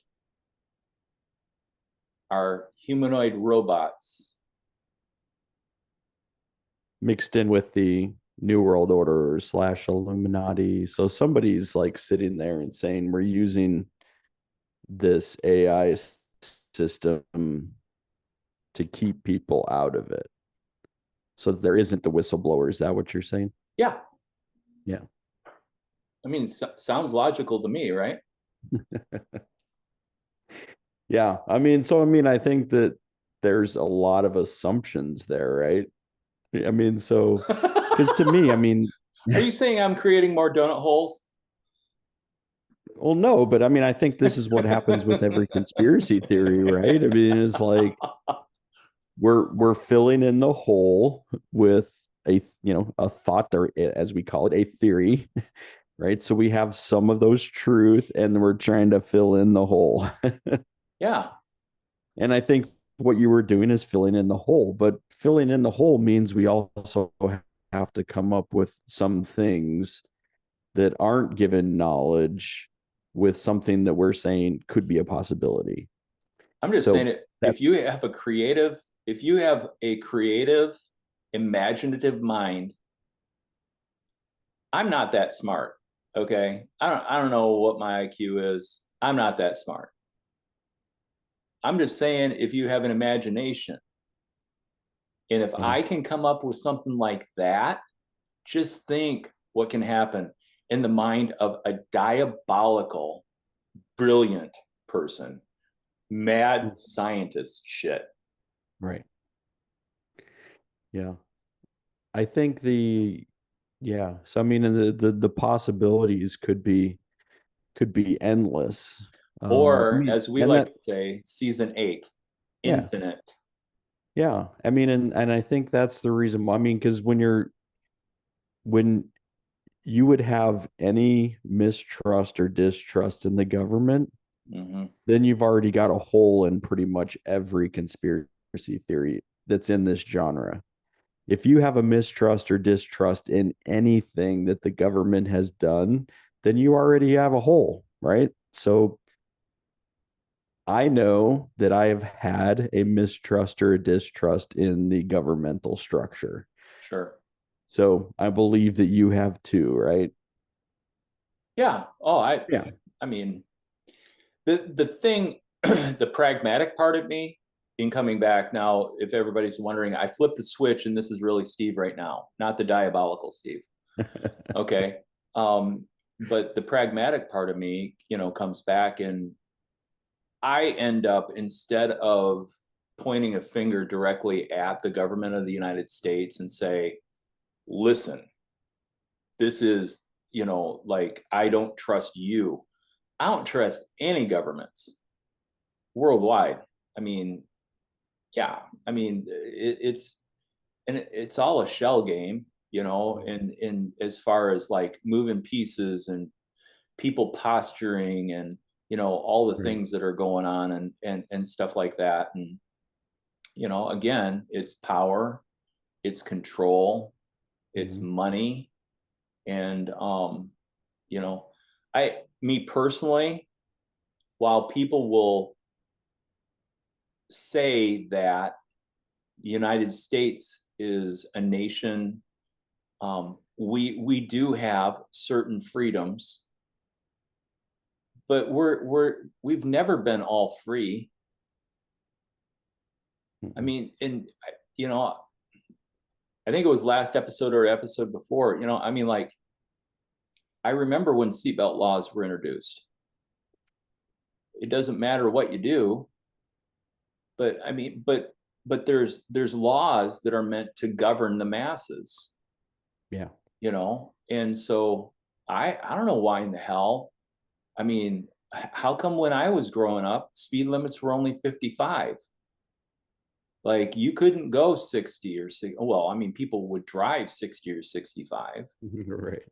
[SPEAKER 2] are humanoid robots.
[SPEAKER 1] Mixed in with the New World Order / Illuminati. So somebody's like sitting there and saying, we're using this AI system to keep people out of it. So there isn't a whistleblower. Is that what you're saying?
[SPEAKER 2] Yeah.
[SPEAKER 1] Yeah.
[SPEAKER 2] I mean, sounds logical to me, right?
[SPEAKER 1] Yeah. I mean, I think that there's a lot of assumptions there, right? I mean, so because to me, I mean,
[SPEAKER 2] are you saying I'm creating more donut holes?
[SPEAKER 1] well, no, but I mean, I think this is what happens with every conspiracy theory, right? I mean, it's like we're filling in the hole with a thought, or as we call it, a theory, right? So we have some of those truth, and we're trying to fill in the hole.
[SPEAKER 2] Yeah.
[SPEAKER 1] And I think what you were doing is filling in the hole, but filling in the hole means we also have to come up with some things that aren't given knowledge with something that we're saying could be a possibility.
[SPEAKER 2] I'm just
[SPEAKER 1] So
[SPEAKER 2] saying it.
[SPEAKER 1] that,
[SPEAKER 2] If you have a creative, imaginative mind, I'm not that smart. Okay. I don't know what my IQ is. I'm not that smart. I'm just saying, if you have an imagination, and if I can come up with something like that, just think what can happen in the mind of a diabolical, brilliant person, mad scientist shit.
[SPEAKER 1] right. Yeah. I think yeah. So I mean, the possibilities could be endless. I
[SPEAKER 2] Or,
[SPEAKER 1] mean,
[SPEAKER 2] as we
[SPEAKER 1] and
[SPEAKER 2] like
[SPEAKER 1] that,
[SPEAKER 2] to say, season 8,
[SPEAKER 1] yeah,
[SPEAKER 2] infinite.
[SPEAKER 1] yeah. I mean, and I think that's the reason why. I mean, because when you would have any mistrust or distrust in the government,
[SPEAKER 2] Mm-hmm.
[SPEAKER 1] then you've already got a hole in pretty much every conspiracy theory that's in this genre. If you have a mistrust or distrust in anything that the government has done, then you already have a hole, right? So I know that I have had a mistrust or a distrust in the governmental structure.
[SPEAKER 2] Sure.
[SPEAKER 1] So I believe that you have too, right?
[SPEAKER 2] Yeah. Oh,
[SPEAKER 1] Yeah.
[SPEAKER 2] I mean, the thing, the pragmatic part of me in coming back now, if everybody's wondering, I flipped the switch, and this is really Steve right now, not the diabolical Steve. Okay. But the pragmatic part of me, comes back, and I end up, instead of pointing a finger directly at the government of the United States and say, listen, this is, like, I don't trust you. I don't trust any governments worldwide. I mean, yeah, I mean, it's all a shell game, in as far as like moving pieces and people posturing, and all the
[SPEAKER 1] Right.
[SPEAKER 2] things that are going on, and stuff like that. And again, it's power, it's control, it's
[SPEAKER 1] Mhm.
[SPEAKER 2] money. And you know me personally, while people will say that the United States is a nation, we do have certain freedoms, but we've never been all free. I
[SPEAKER 1] Mhm.
[SPEAKER 2] mean, and you know, I think it was last episode or episode before, I mean, like, I remember when seatbelt laws were introduced. It doesn't matter what you do, but I mean, but there's laws that are meant to govern the masses,
[SPEAKER 1] Yeah.
[SPEAKER 2] and so I don't know why in the hell. I mean, how come when I was growing up, speed limits were only 55? Like you couldn't go 60 or 60. Well, I mean, people would drive 60 or 65,
[SPEAKER 1] Right.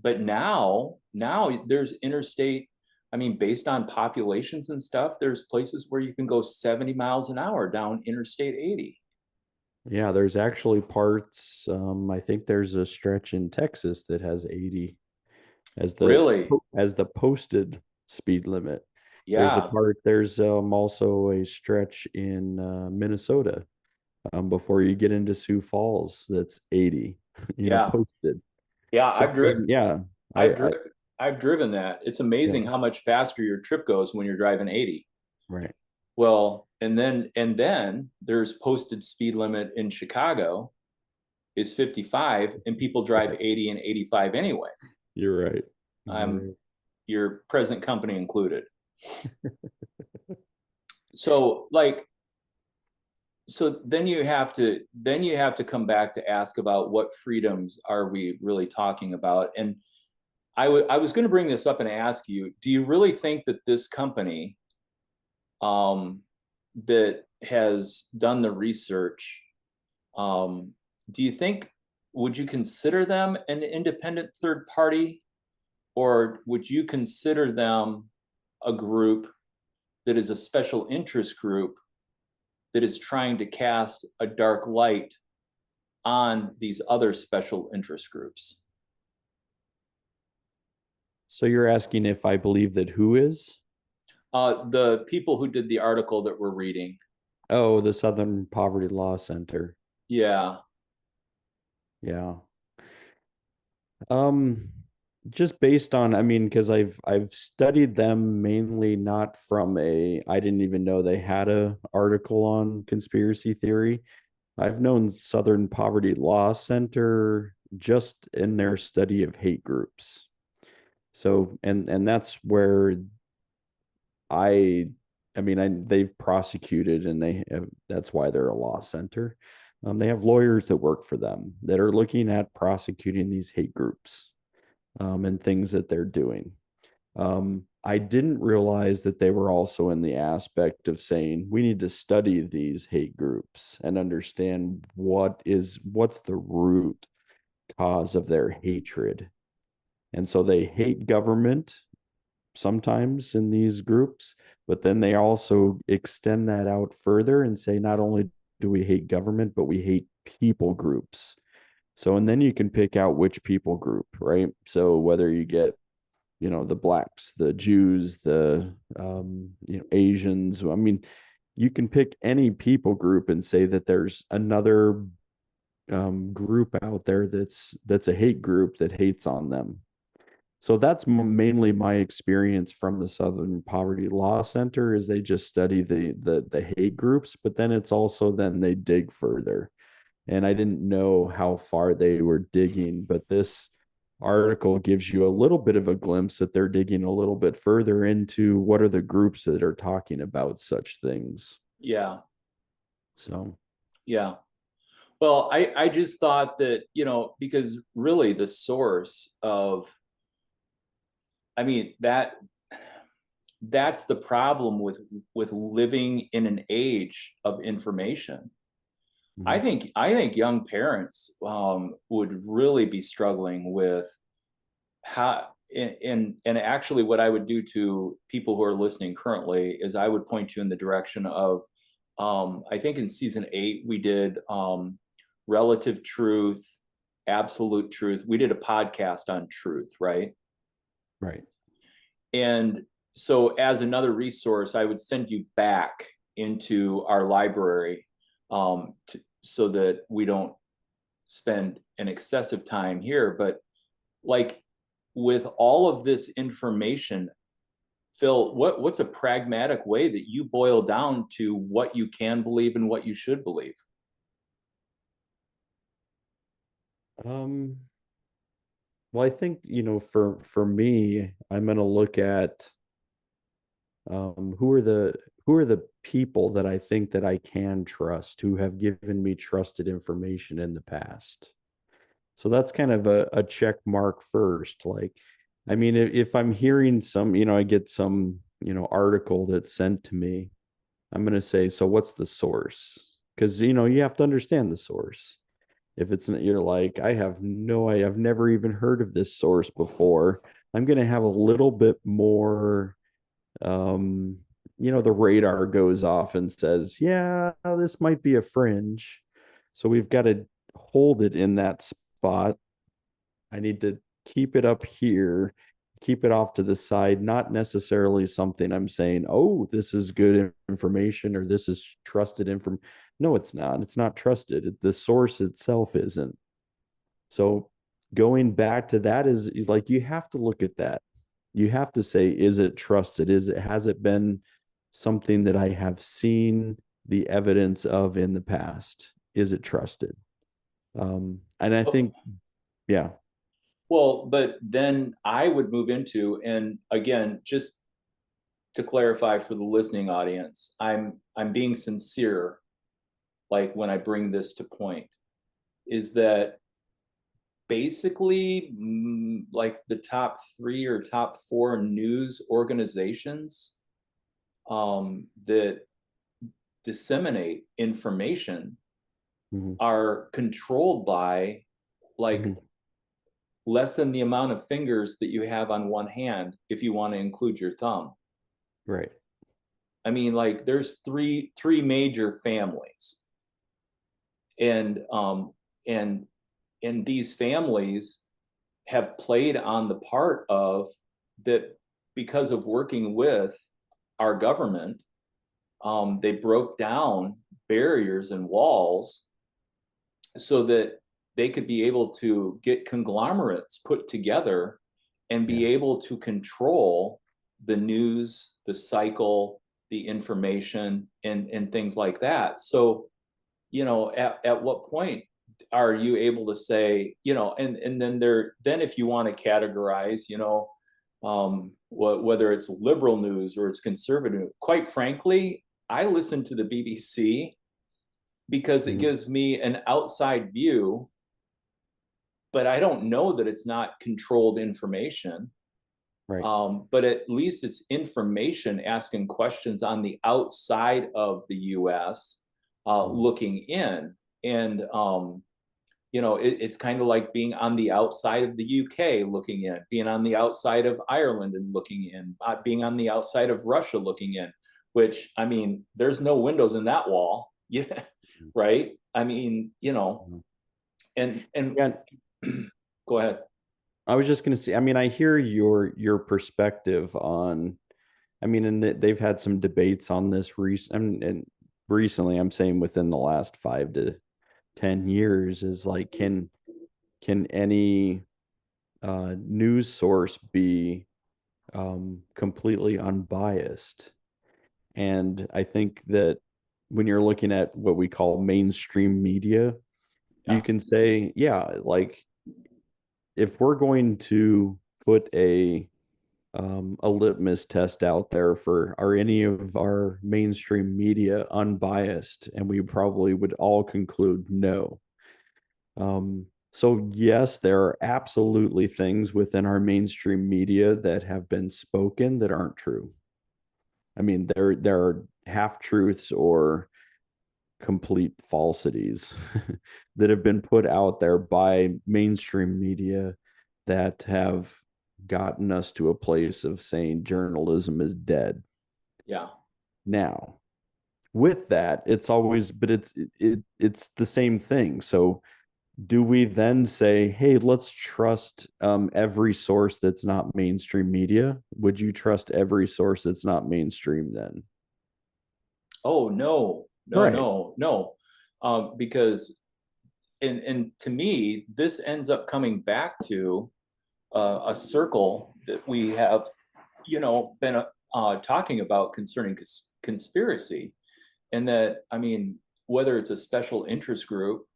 [SPEAKER 2] but now there's interstate. I mean, based on populations and stuff, there's places where you can go 70 miles an hour down Interstate 80.
[SPEAKER 1] Yeah, there's actually parts. I think there's a stretch in Texas that has 80 as
[SPEAKER 2] Really?
[SPEAKER 1] the posted speed limit.
[SPEAKER 2] Yeah,
[SPEAKER 1] There's also a stretch in Minnesota before you get into Sioux Falls that's 80,
[SPEAKER 2] yeah,
[SPEAKER 1] posted.
[SPEAKER 2] yeah.
[SPEAKER 1] So yeah,
[SPEAKER 2] I've
[SPEAKER 1] I
[SPEAKER 2] driven, I've driven that. It's amazing
[SPEAKER 1] yeah,
[SPEAKER 2] how much faster your trip goes when you're driving 80.
[SPEAKER 1] right.
[SPEAKER 2] Well, and then there's posted speed limit in Chicago is 55, and people drive 80 and 85 anyway.
[SPEAKER 1] You're right. You're
[SPEAKER 2] I'm
[SPEAKER 1] right.
[SPEAKER 2] Your present company included. So like, so then you have to come back to ask about what freedoms are we really talking about. And I was going to bring this up and ask you, do you really think that this company um, that has done the research, um, do you think, would you consider them an independent third party, or would you consider them a group that is a special interest group that is trying to cast a dark light on these other special interest groups?
[SPEAKER 1] So you're asking if I believe that who is?
[SPEAKER 2] The people who did the article that we're reading.
[SPEAKER 1] Oh, the Southern Poverty Law Center.
[SPEAKER 2] Yeah,
[SPEAKER 1] Yeah. Um, just based on, I mean, because I've studied them mainly not from I didn't even know they had a article on conspiracy theory. I've known Southern Poverty Law Center just in their study of hate groups. So, and that's where I, I mean, they've prosecuted and that's why they're a law center. They have lawyers that work for them that are looking at prosecuting these hate groups and things that they're doing. I didn't realize that they were also in the aspect of saying we need to study these hate groups and understand what's the root cause of their hatred. And so they hate government sometimes in these groups, but then they also extend that out further and say not only do we hate government, but we hate people groups. So, and then you can pick out which people group, right? So whether you get, the blacks, the Jews, the Asians. I mean, you can pick any people group and say that there's another group out there that's a hate group that hates on them. So that's mainly my experience from the Southern Poverty Law Center is they just study the hate groups, but then it's also then they dig further. And I didn't know how far they were digging, but this article gives you a little bit of a glimpse that they're digging a little bit further into what are the groups that are talking about such things.
[SPEAKER 2] yeah,
[SPEAKER 1] So,
[SPEAKER 2] yeah. Well, I just thought that, because really the source of, I mean, that's the problem with living in an age of information. I
[SPEAKER 1] mhm.
[SPEAKER 2] think I think young parents would really be struggling with how, and actually what I would do to people who are listening currently is I would point you in the direction of, I think in season 8 we did relative truth, absolute truth. We did a podcast on truth, right?
[SPEAKER 1] Right.
[SPEAKER 2] And so as another resource, I would send you back into our library, so that we don't spend an excessive time here. But like, with all of this information, Phil, what's a pragmatic way that you boil down to what you can believe and what you should believe?
[SPEAKER 1] Um, well, I think, for me, I'm gonna look at who are the people that I think that I can trust, who have given me trusted information in the past. So that's kind of a check mark first. Like, I mean, if I'm hearing some, I get some, article that's sent to me, I'm going to say, so what's the source? Because, you have to understand the source. If it's, you're like, I've never even heard of this source before. I'm going to have a little bit more, um, the radar goes off and says, yeah, this might be a fringe. So we've got to hold it in that spot. I need to keep it up here, keep it off to the side, not necessarily something I'm saying, oh, this is good information or this is trusted information. No, it's not. It's not trusted. The source itself isn't. So going back to that is like you have to look at that. You have to say, is it trusted? Has it been something that I have seen the evidence of in the past? Is it trusted? And I
[SPEAKER 2] Oh,
[SPEAKER 1] think, yeah.
[SPEAKER 2] well, but then I would move into, and again, just to clarify for the listening audience, I'm being sincere, like when I bring this to point, is that basically like the top three or top four news organizations that disseminate information
[SPEAKER 1] Mhm,
[SPEAKER 2] are controlled by like
[SPEAKER 1] mhm.
[SPEAKER 2] less than the amount of fingers that you have on one hand if you want to include your thumb.
[SPEAKER 1] Right.
[SPEAKER 2] I mean, like there's three major families, and and and these families have played on the part of that because of working with our government. They broke down barriers and walls so that they could be able to get conglomerates put together and be
[SPEAKER 1] Yeah.
[SPEAKER 2] able to control the news, the cycle, the information, and things like that. So, at what point are you able to say, and then if you want to categorize, whether it's liberal news or it's conservative, quite frankly, I listen to the BBC because it
[SPEAKER 1] Mhm.
[SPEAKER 2] gives me an outside view, but I don't know that it's not controlled information.
[SPEAKER 1] Right.
[SPEAKER 2] But at least it's information asking questions on the outside of the US,
[SPEAKER 1] Mhm.
[SPEAKER 2] looking in. And, it's kind of like being on the outside of the UK looking in, being on the outside of Ireland and looking in, being on the outside of Russia looking in, which, I mean, there's no windows in that wall. Yeah. Right. I mean,
[SPEAKER 1] Mhm.
[SPEAKER 2] and
[SPEAKER 1] Yeah.
[SPEAKER 2] go ahead.
[SPEAKER 1] I was just going to say, I mean, I hear your perspective on, I mean, and they've had some debates on this and recently, I'm saying within the last 5 to 10 years is like, can any news source be completely unbiased? And I think that when you're looking at what we call mainstream media, you
[SPEAKER 2] Yeah.
[SPEAKER 1] can say, yeah, like if we're going to put a litmus test out there for are any of our mainstream media unbiased, and we probably would all conclude no. So yes, there are absolutely things within our mainstream media that have been spoken that aren't true. I mean, there are half truths or complete falsities that have been put out there by mainstream media that have gotten us to a place of saying journalism is dead.
[SPEAKER 2] Yeah.
[SPEAKER 1] Now, with that, it's always, but it's the same thing. So, do we then say, hey, let's trust every source that's not mainstream media? Would you trust every source that's not mainstream then?
[SPEAKER 2] Oh no, no,
[SPEAKER 1] Right.
[SPEAKER 2] no, no. Because and to me, this ends up coming back to a circle that we have, been talking about concerning conspiracy, and that I mean, whether it's a special interest group,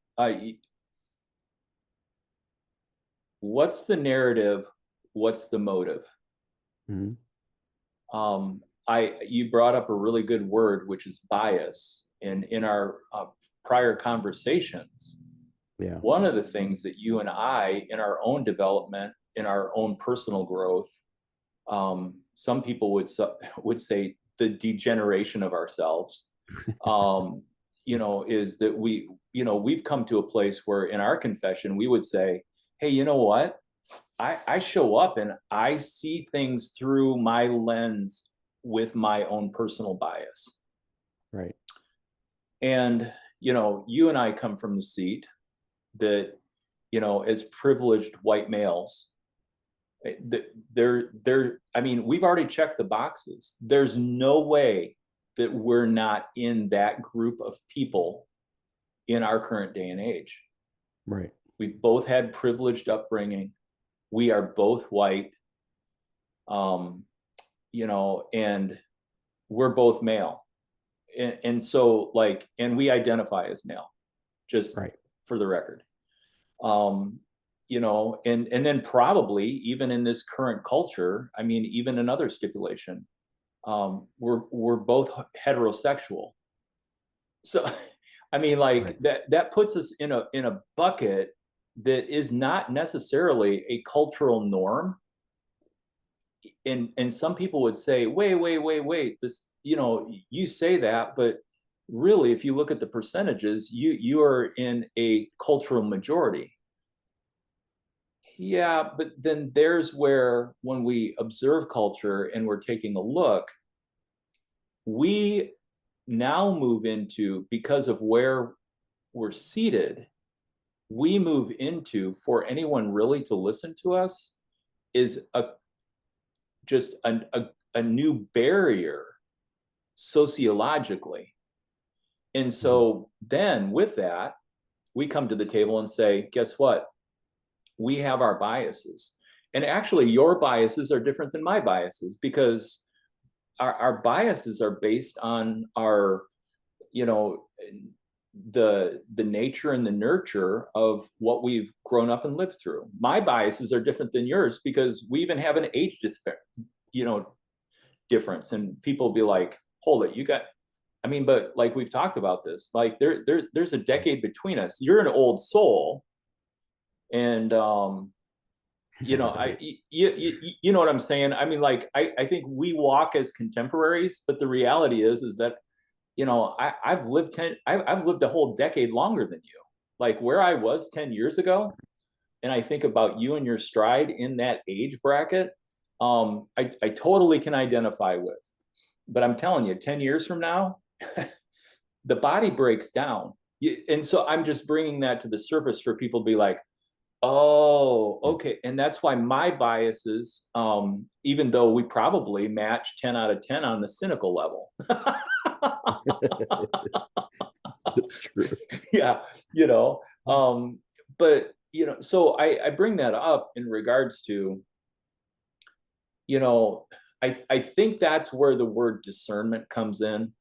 [SPEAKER 2] what's the narrative? What's the motive?
[SPEAKER 1] Mm-hmm.
[SPEAKER 2] You brought up a really good word, which is bias. And in our prior conversations,
[SPEAKER 1] Yeah.
[SPEAKER 2] one of the things that you and I, in our own development, in our own personal growth, some people would say the degeneration of ourselves, is that we've come to a place where in our confession we would say, hey, you know what? I show up and I see things through my lens with my own personal bias.
[SPEAKER 1] Right.
[SPEAKER 2] And, you and I come from the seat that, as privileged white males, we've already checked the boxes. There's no way that we're not in that group of people in our current day and age.
[SPEAKER 1] Right.
[SPEAKER 2] We've both had privileged upbringing. We are both white, and we're both male. And so and we identify as male, just
[SPEAKER 1] Right.
[SPEAKER 2] for the record. And then probably even in this current culture, even another stipulation, we're both heterosexual. So,
[SPEAKER 1] Right.
[SPEAKER 2] that puts us in a bucket that is not necessarily a cultural norm. And some people would say, wait, this, you say that, but really, if you look at the percentages, you are in a cultural majority. Yeah, but then there's where when we observe culture and we're taking a look, we now move into, because of where we're seated, we move into, for anyone really to listen to us, is just a new barrier sociologically. And so then with that, we come to the table and say, guess what? We have our biases. And actually, your biases are different than my biases, because our biases are based on our, the nature and the nurture of what we've grown up and lived through. My biases are different than yours because we even have an age difference. And people be like, hold it, but like we've talked about this, like there's a decade between us. You're an old soul. And you know what I'm saying? I think we walk as contemporaries, but the reality is that, I've lived a whole decade longer than you. Like where I was 10 years ago, and I think about you and your stride in that age bracket, I totally can identify with. But I'm telling you, 10 years from now, the body breaks down. And so I'm just bringing that to the surface for people to be like, oh, okay. And that's why my biases, even though we probably match 10 out of 10 on the cynical level.
[SPEAKER 1] It's true.
[SPEAKER 2] Yeah, but so I bring that up in regards to, I think that's where the word discernment comes in.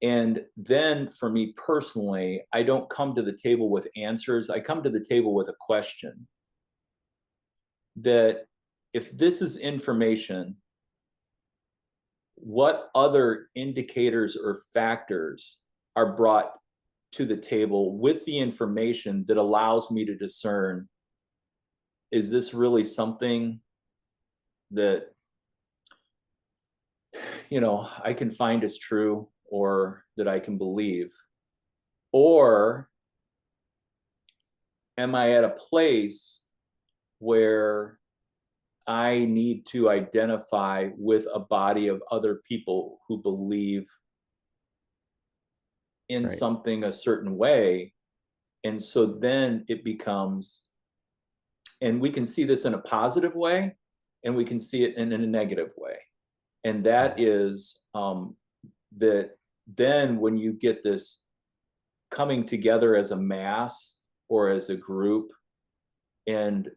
[SPEAKER 2] And then for me personally, I don't come to the table with answers. I come to the table with a question that, if this is information, what other indicators or factors are brought to the table with the information that allows me to discern, is this really something that, I can find as true, or that I can believe? Or am I at a place where I need to identify with a body of other people who believe in
[SPEAKER 1] Right.
[SPEAKER 2] something a certain way? And so then it becomes, and we can see this in a positive way, and we can see it in a negative way. And that is that then when you get this coming together as a mass or as a group, and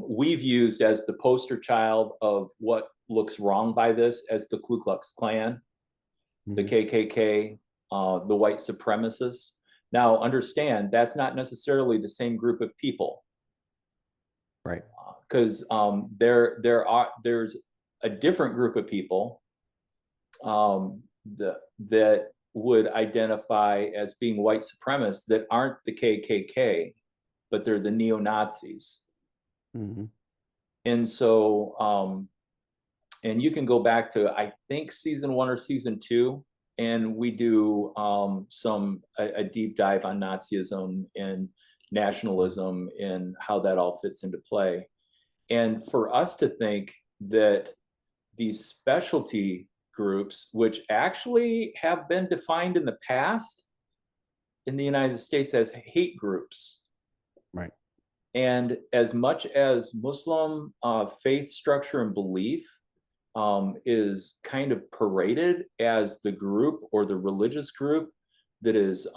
[SPEAKER 2] we've used as the poster child of what looks wrong by this as the Ku Klux Klan, the KKK, the white supremacists. Now, understand, that's not necessarily the same group of people.
[SPEAKER 1] Right.
[SPEAKER 2] Because there's a different group of people that would identify as being white supremacists that aren't the KKK, but they're the neo-Nazis.
[SPEAKER 1] Mm-hmm.
[SPEAKER 2] And so, and you can go back to, I think, season 1 or season 2, and we do a deep dive on Nazism and nationalism and how that all fits into play. And for us to think that these specialty groups, which actually have been defined in the past in the United States as hate groups.
[SPEAKER 1] Right.
[SPEAKER 2] And as much as Muslim faith structure and belief is kind of paraded as the group or the religious group that is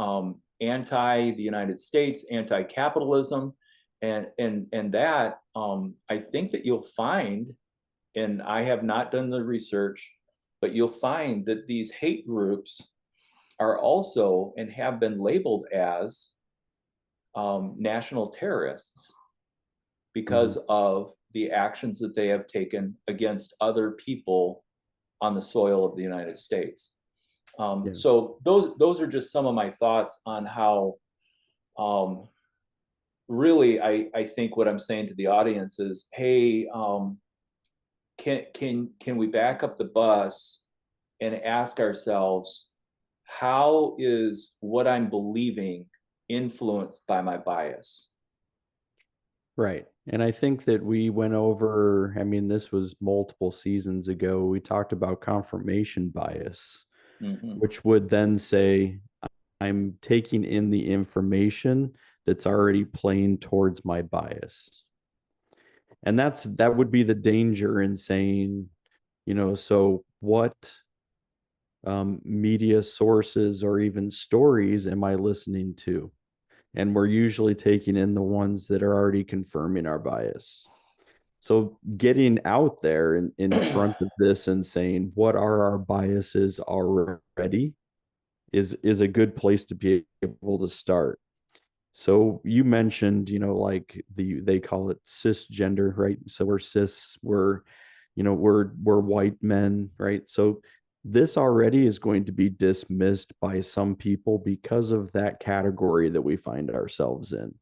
[SPEAKER 2] anti the United States, anti-capitalism, and that I think that you'll find, and I have not done the research, but you'll find that these hate groups are also and have been labeled as national terrorists because of the actions that they have taken against other people on the soil of the United States. So those are just some of my thoughts on how really I think what I'm saying to the audience is, hey, can we back up the bus and ask ourselves, how is what I'm believing influenced by my bias?
[SPEAKER 1] Right. And I think that we went over, I mean, this was multiple seasons ago. We talked about confirmation bias,
[SPEAKER 2] Mm-hmm.
[SPEAKER 1] which would then say, I'm taking in the information that's already playing towards my bias. And that would be the danger in saying, so what media sources or even stories am I listening to? And we're usually taking in the ones that are already confirming our bias. So getting out there in front of this and saying what are our biases already is a good place to be able to start. So you mentioned, like they call it cisgender, right? So we're cis, we're white men, right? So this already is going to be dismissed by some people because of that category that we find ourselves in.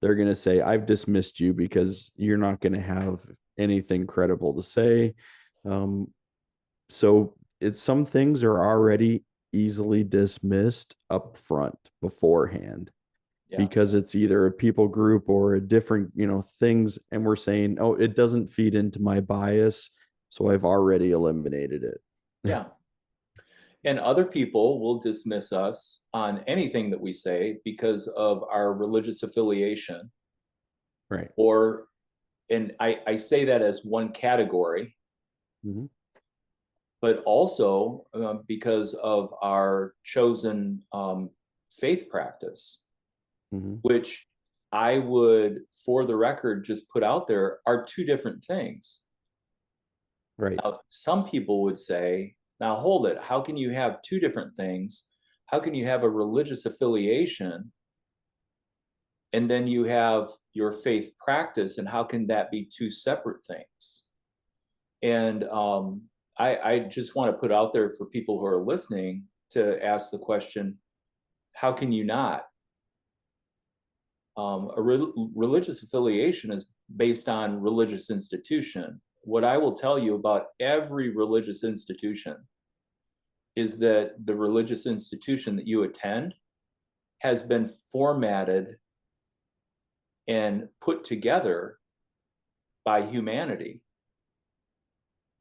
[SPEAKER 1] They're going to say, I've dismissed you because you're not going to have anything credible to say. Um, so some things are already easily dismissed up front beforehand
[SPEAKER 2] Yeah.
[SPEAKER 1] because it's either a people group or a different, things. And we're saying, oh, it doesn't feed into my bias. So I've already eliminated it.
[SPEAKER 2] Yeah. And other people will dismiss us on anything that we say because of our religious affiliation.
[SPEAKER 1] Right.
[SPEAKER 2] Or, and I say that as one category,
[SPEAKER 1] Mm-hmm.
[SPEAKER 2] but also because of our chosen faith practice,
[SPEAKER 1] Mm-hmm.
[SPEAKER 2] which I would, for the record, just put out there are two different things.
[SPEAKER 1] Right.
[SPEAKER 2] Now, some people would say, now hold it, how can you have two different things? How can you have a religious affiliation and then you have your faith practice, and how can that be two separate things? And I just want to put out there for people who are listening to ask the question, how can you not? Religious affiliation is based on religious institution. What I will tell you about every religious institution is that the religious institution that you attend has been formatted and put together by humanity.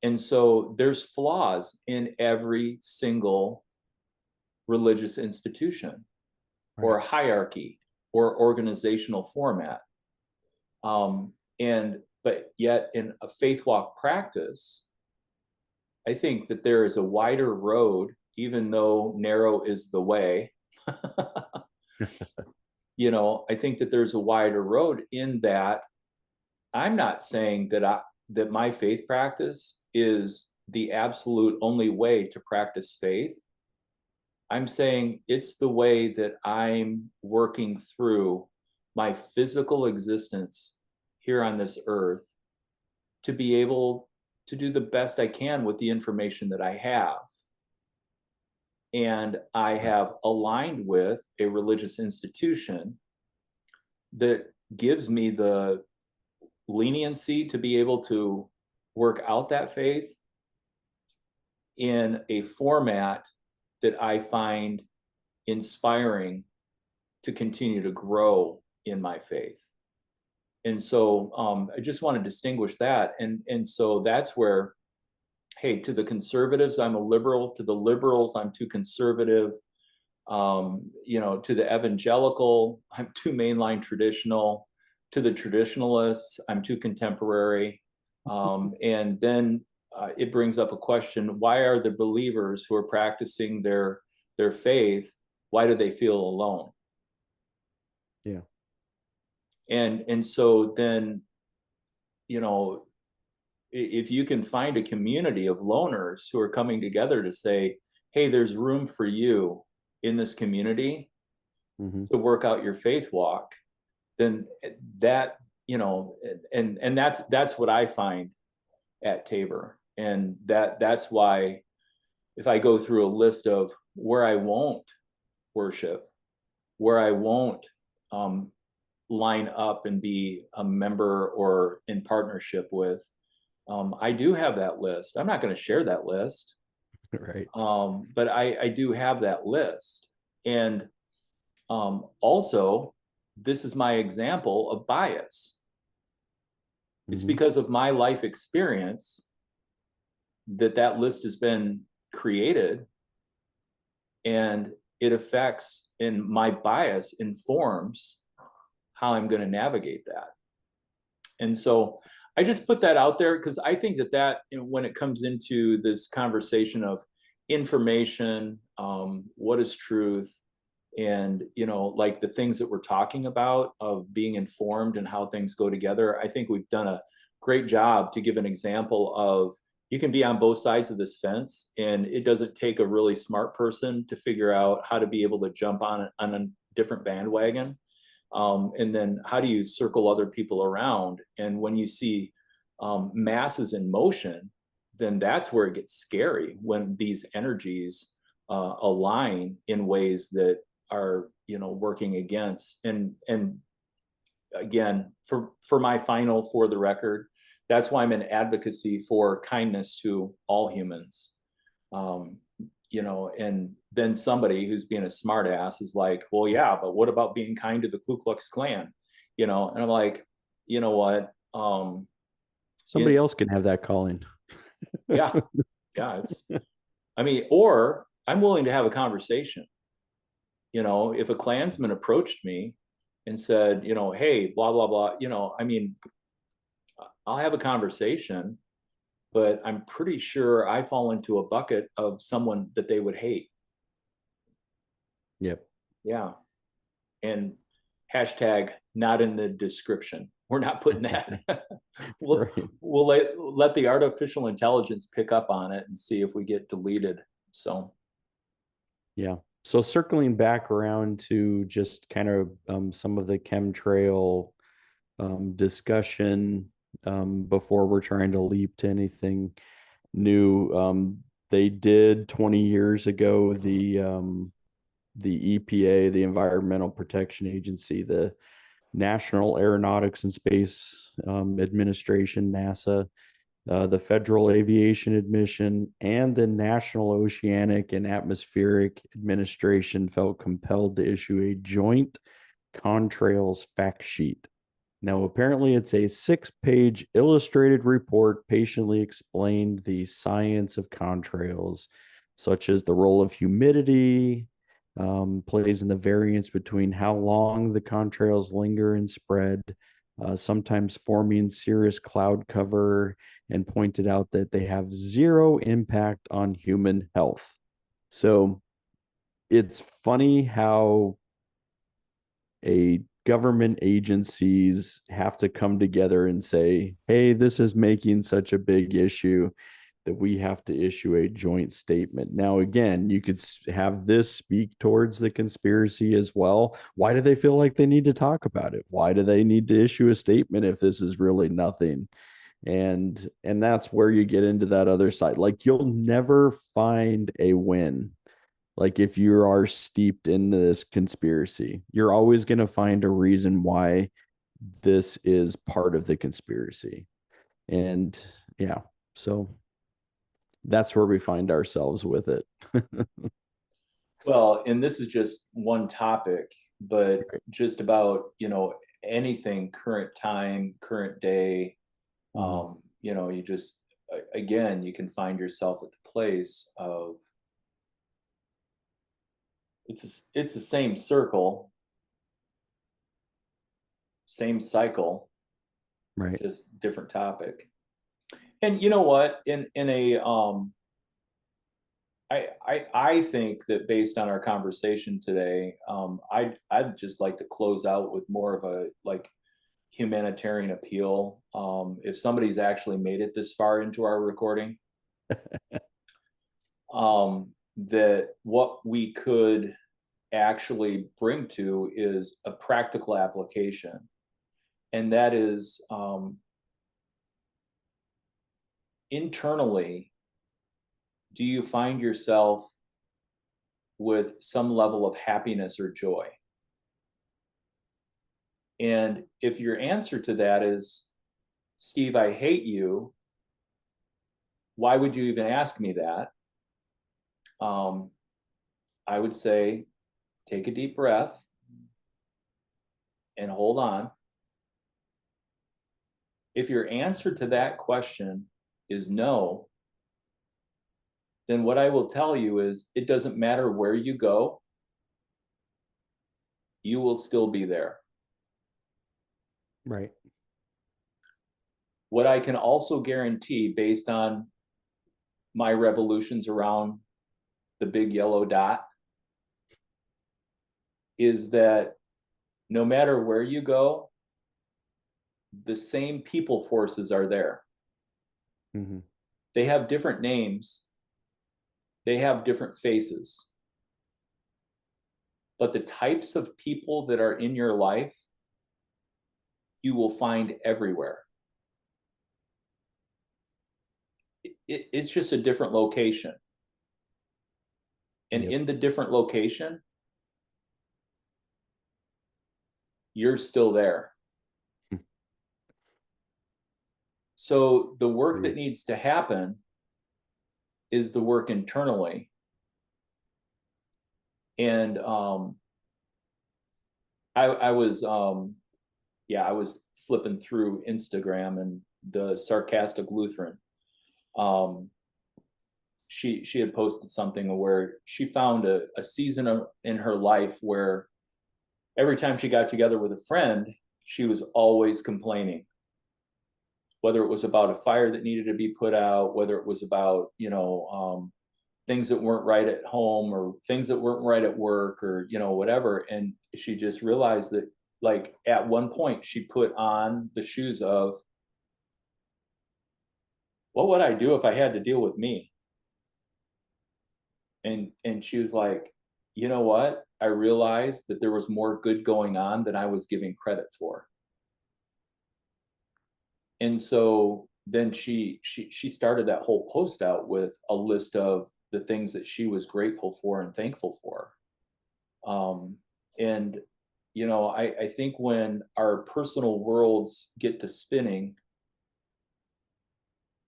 [SPEAKER 2] And so there's flaws in every single religious institution or
[SPEAKER 1] Right.
[SPEAKER 2] hierarchy or organizational format. But yet in a faith walk practice, I think that there is a wider road, even though narrow is the way. I think that there's a wider road in that I'm not saying that my faith practice is the absolute only way to practice faith. I'm saying it's the way that I'm working through my physical existence here on this earth to be able to do the best I can with the information that I have. And I have aligned with a religious institution that gives me the leniency to be able to work out that faith in a format that I find inspiring to continue to grow in my faith. And so I just want to distinguish that. And so that's where, hey, to the conservatives, I'm a liberal. To the liberals, I'm too conservative. To the evangelical, I'm too mainline traditional. To the traditionalists, I'm too contemporary. And then it brings up a question: why are the believers who are practicing their faith, why do they feel alone?
[SPEAKER 1] Yeah.
[SPEAKER 2] And so then, if you can find a community of loners who are coming together to say, hey, there's room for you in this community to work out your faith walk, then that, and that's what I find at Tabor. And that's why if I go through a list of where I won't worship, where I won't line up and be a member or in partnership with, I do have that list. I'm not going to share that list.
[SPEAKER 1] Right.
[SPEAKER 2] But I do have that list. And also, this is my example of bias. It's because of my life experience that list has been created, and it affects, and my bias informs how I'm going to navigate that. And so I just put that out there because I think that when it comes into this conversation of information, what is truth, and like the things that we're talking about of being informed and how things go together, I think we've done a great job to give an example of you can be on both sides of this fence, and it doesn't take a really smart person to figure out how to be able to jump on a different bandwagon. And then how do you circle other people around? And when you see masses in motion, then that's where it gets scary, when these energies align in ways that are working against. And again, for my final, for the record, that's why I'm in advocacy for kindness to all humans. And then somebody who's being a smartass is like, well, yeah, but what about being kind to the Ku Klux Klan? And I'm like, you know what?
[SPEAKER 1] Somebody else can have that calling.
[SPEAKER 2] Yeah. Or I'm willing to have a conversation. If a Klansman approached me and said, hey, blah, blah, blah, I'll have a conversation, but I'm pretty sure I fall into a bucket of someone that they would hate.
[SPEAKER 1] Yep.
[SPEAKER 2] Yeah. And hashtag not in the description. We're not putting that. We'll let the artificial intelligence pick up on it and see if we get deleted. So.
[SPEAKER 1] Yeah. So circling back around to just kind of some of the chemtrail discussion before we're trying to leap to anything new. They did 20 years ago, the EPA, the Environmental Protection Agency, the National Aeronautics and Space Administration, NASA, the Federal Aviation Administration, and the National Oceanic and Atmospheric Administration felt compelled to issue a joint contrails fact sheet. Now, apparently, it's a 6-page illustrated report patiently explained the science of contrails, such as the role of humidity, plays in the variance between how long the contrails linger and spread, sometimes forming cirrus cloud cover, and pointed out that they have zero impact on human health. So it's funny how a government agencies have to come together and say, hey, this is making such a big issue. that we have to issue a joint statement. Now, again, you could have this speak towards the conspiracy as well. Why do they feel like they need to talk about it? Why do they need to issue a statement if this is really nothing? And that's where you get into that other side. Like, you'll never find a win. Like, if you are steeped in this conspiracy, you're always going to find a reason why this is part of the conspiracy. And yeah, so that's where we find ourselves with it.
[SPEAKER 2] Well, and this is just one topic, but
[SPEAKER 1] Right.
[SPEAKER 2] just about, anything current time, current day,
[SPEAKER 1] Mhm.
[SPEAKER 2] you just, again, you can find yourself at the place of it's the same circle, same cycle,
[SPEAKER 1] Right.
[SPEAKER 2] just different topic. And you know what? In a I think that based on our conversation today, I'd just like to close out with more of a like humanitarian appeal. If somebody's actually made it this far into our recording, that what we could actually bring to is a practical application, and that is internally, do you find yourself with some level of happiness or joy? And if your answer to that is, Steve, I hate you, why would you even ask me that? Um, I would say, take a deep breath and hold on. If your answer to that question is no, then what I will tell you is it doesn't matter where you go, you will still be there.
[SPEAKER 1] Right.
[SPEAKER 2] What I can also guarantee, based on my revolutions around the big yellow dot, is that no matter where you go, the same people forces are there.
[SPEAKER 1] Mm-hmm.
[SPEAKER 2] They have different names, they have different faces, but the types of people that are in your life, you will find everywhere. It's just a different location. And
[SPEAKER 1] Yep.
[SPEAKER 2] in the different location, you're still there. So the work that
[SPEAKER 1] Truth.
[SPEAKER 2] needs to happen is the work internally. And I was I was flipping through Instagram, and the sarcastic Lutheran, um, she had posted something where she found a season in her life where every time she got together with a friend, she was always complaining, whether it was about a fire that needed to be put out, whether it was about, things that weren't right at home or things that weren't right at work, or, whatever. And she just realized that, like, at one point she put on the shoes of, what would I do if I had to deal with me? And she was like, you know what? I realized that there was more good going on than I was giving credit for. And so then she started that whole post out with a list of the things that she was grateful for and thankful for. And I think when our personal worlds get to spinning,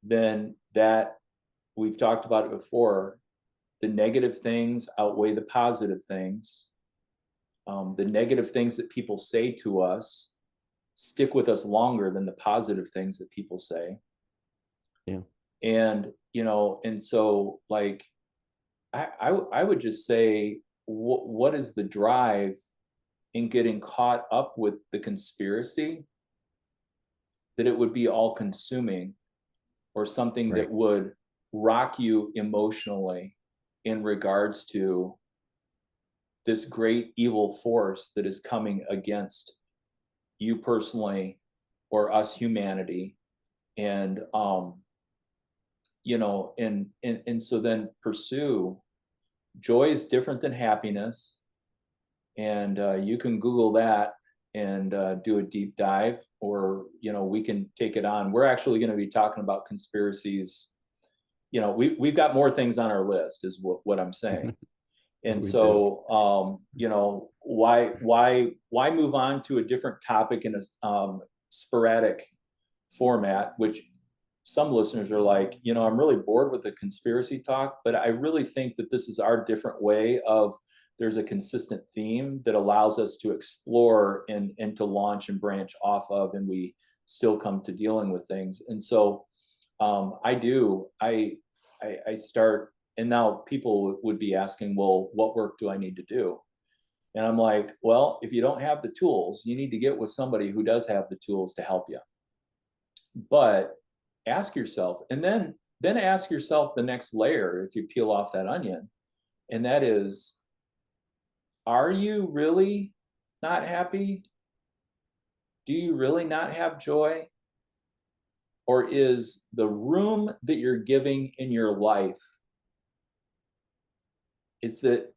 [SPEAKER 2] then that, we've talked about it before, the negative things outweigh the positive things. The negative things that people say to us stick with us longer than the positive things that people say.
[SPEAKER 1] Yeah.
[SPEAKER 2] And and so, like, I would just say, what is the drive in getting caught up with the conspiracy, that it would be all consuming, or something
[SPEAKER 1] Right.
[SPEAKER 2] that would rock you emotionally in regards to this great evil force that is coming against you personally, or us, humanity. And and so then pursue. Joy is different than happiness, and you can Google that and do a deep dive, or we can take it on. We're actually going to be talking about conspiracies. We've got more things on our list, is what I'm saying. And
[SPEAKER 1] We do.
[SPEAKER 2] so, why move on to a different topic in a sporadic format, which some listeners are like, I'm really bored with the conspiracy talk, but I really think that this is our different way of, there's a consistent theme that allows us to explore and to launch and branch off of, and we still come to dealing with things. And so I start, and now people would be asking, well, what work do I need to do? And I'm like, well, if you don't have the tools, you need to get with somebody who does have the tools to help you. But ask yourself, and then ask yourself the next layer, if you peel off that onion, and that is, are you really not happy? Do you really not have joy? Or is the room that you're giving in your life, it's that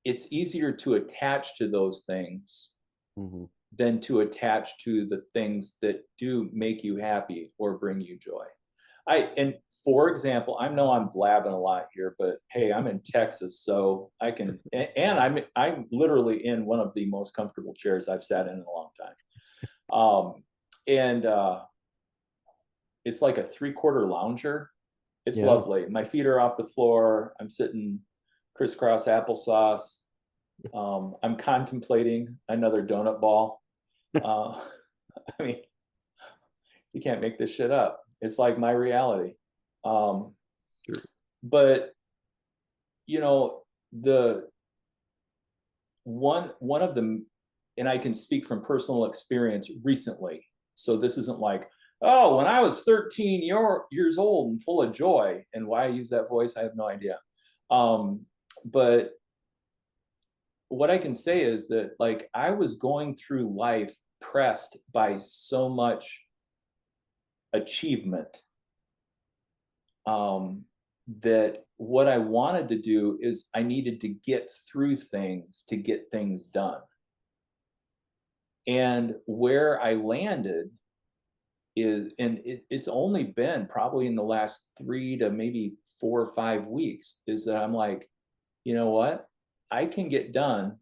[SPEAKER 2] it's easier to attach to those things
[SPEAKER 1] Mm-hmm.
[SPEAKER 2] than to attach to the things that do make you happy or bring you joy. And for example, I know I'm blabbing a lot here, but hey, I'm in Texas, so I can, and I'm literally in one of the most comfortable chairs I've sat in a long time. And it's like a 3/4 lounger. It's
[SPEAKER 1] Yeah.
[SPEAKER 2] lovely. My feet are off the floor. I'm sitting crisscross applesauce. I'm contemplating another donut ball. I mean, you can't make this shit up. It's like my reality.
[SPEAKER 1] Sure.
[SPEAKER 2] But the one of them, and I can speak from personal experience recently. So this isn't like, oh, when I was 13 years old and full of joy. And why I use that voice, I have no idea. But what I can say is that, like, I was going through life pressed by so much achievement, that what I wanted to do is I needed to get through things to get things done. And where I landed is, and it's only been probably in the last 3 to maybe 4 or 5 weeks, is that I'm like, you know what? I can get done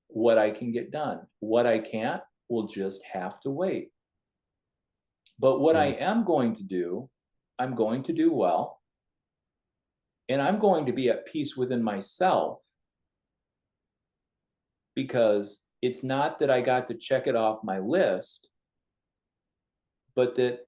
[SPEAKER 2] what I can get done. What I can't will just have to wait. But what I
[SPEAKER 1] Yeah.
[SPEAKER 2] am going to do, I'm going to do well. And I'm going to be at peace within myself, because it's not that I got to check it off my list, but that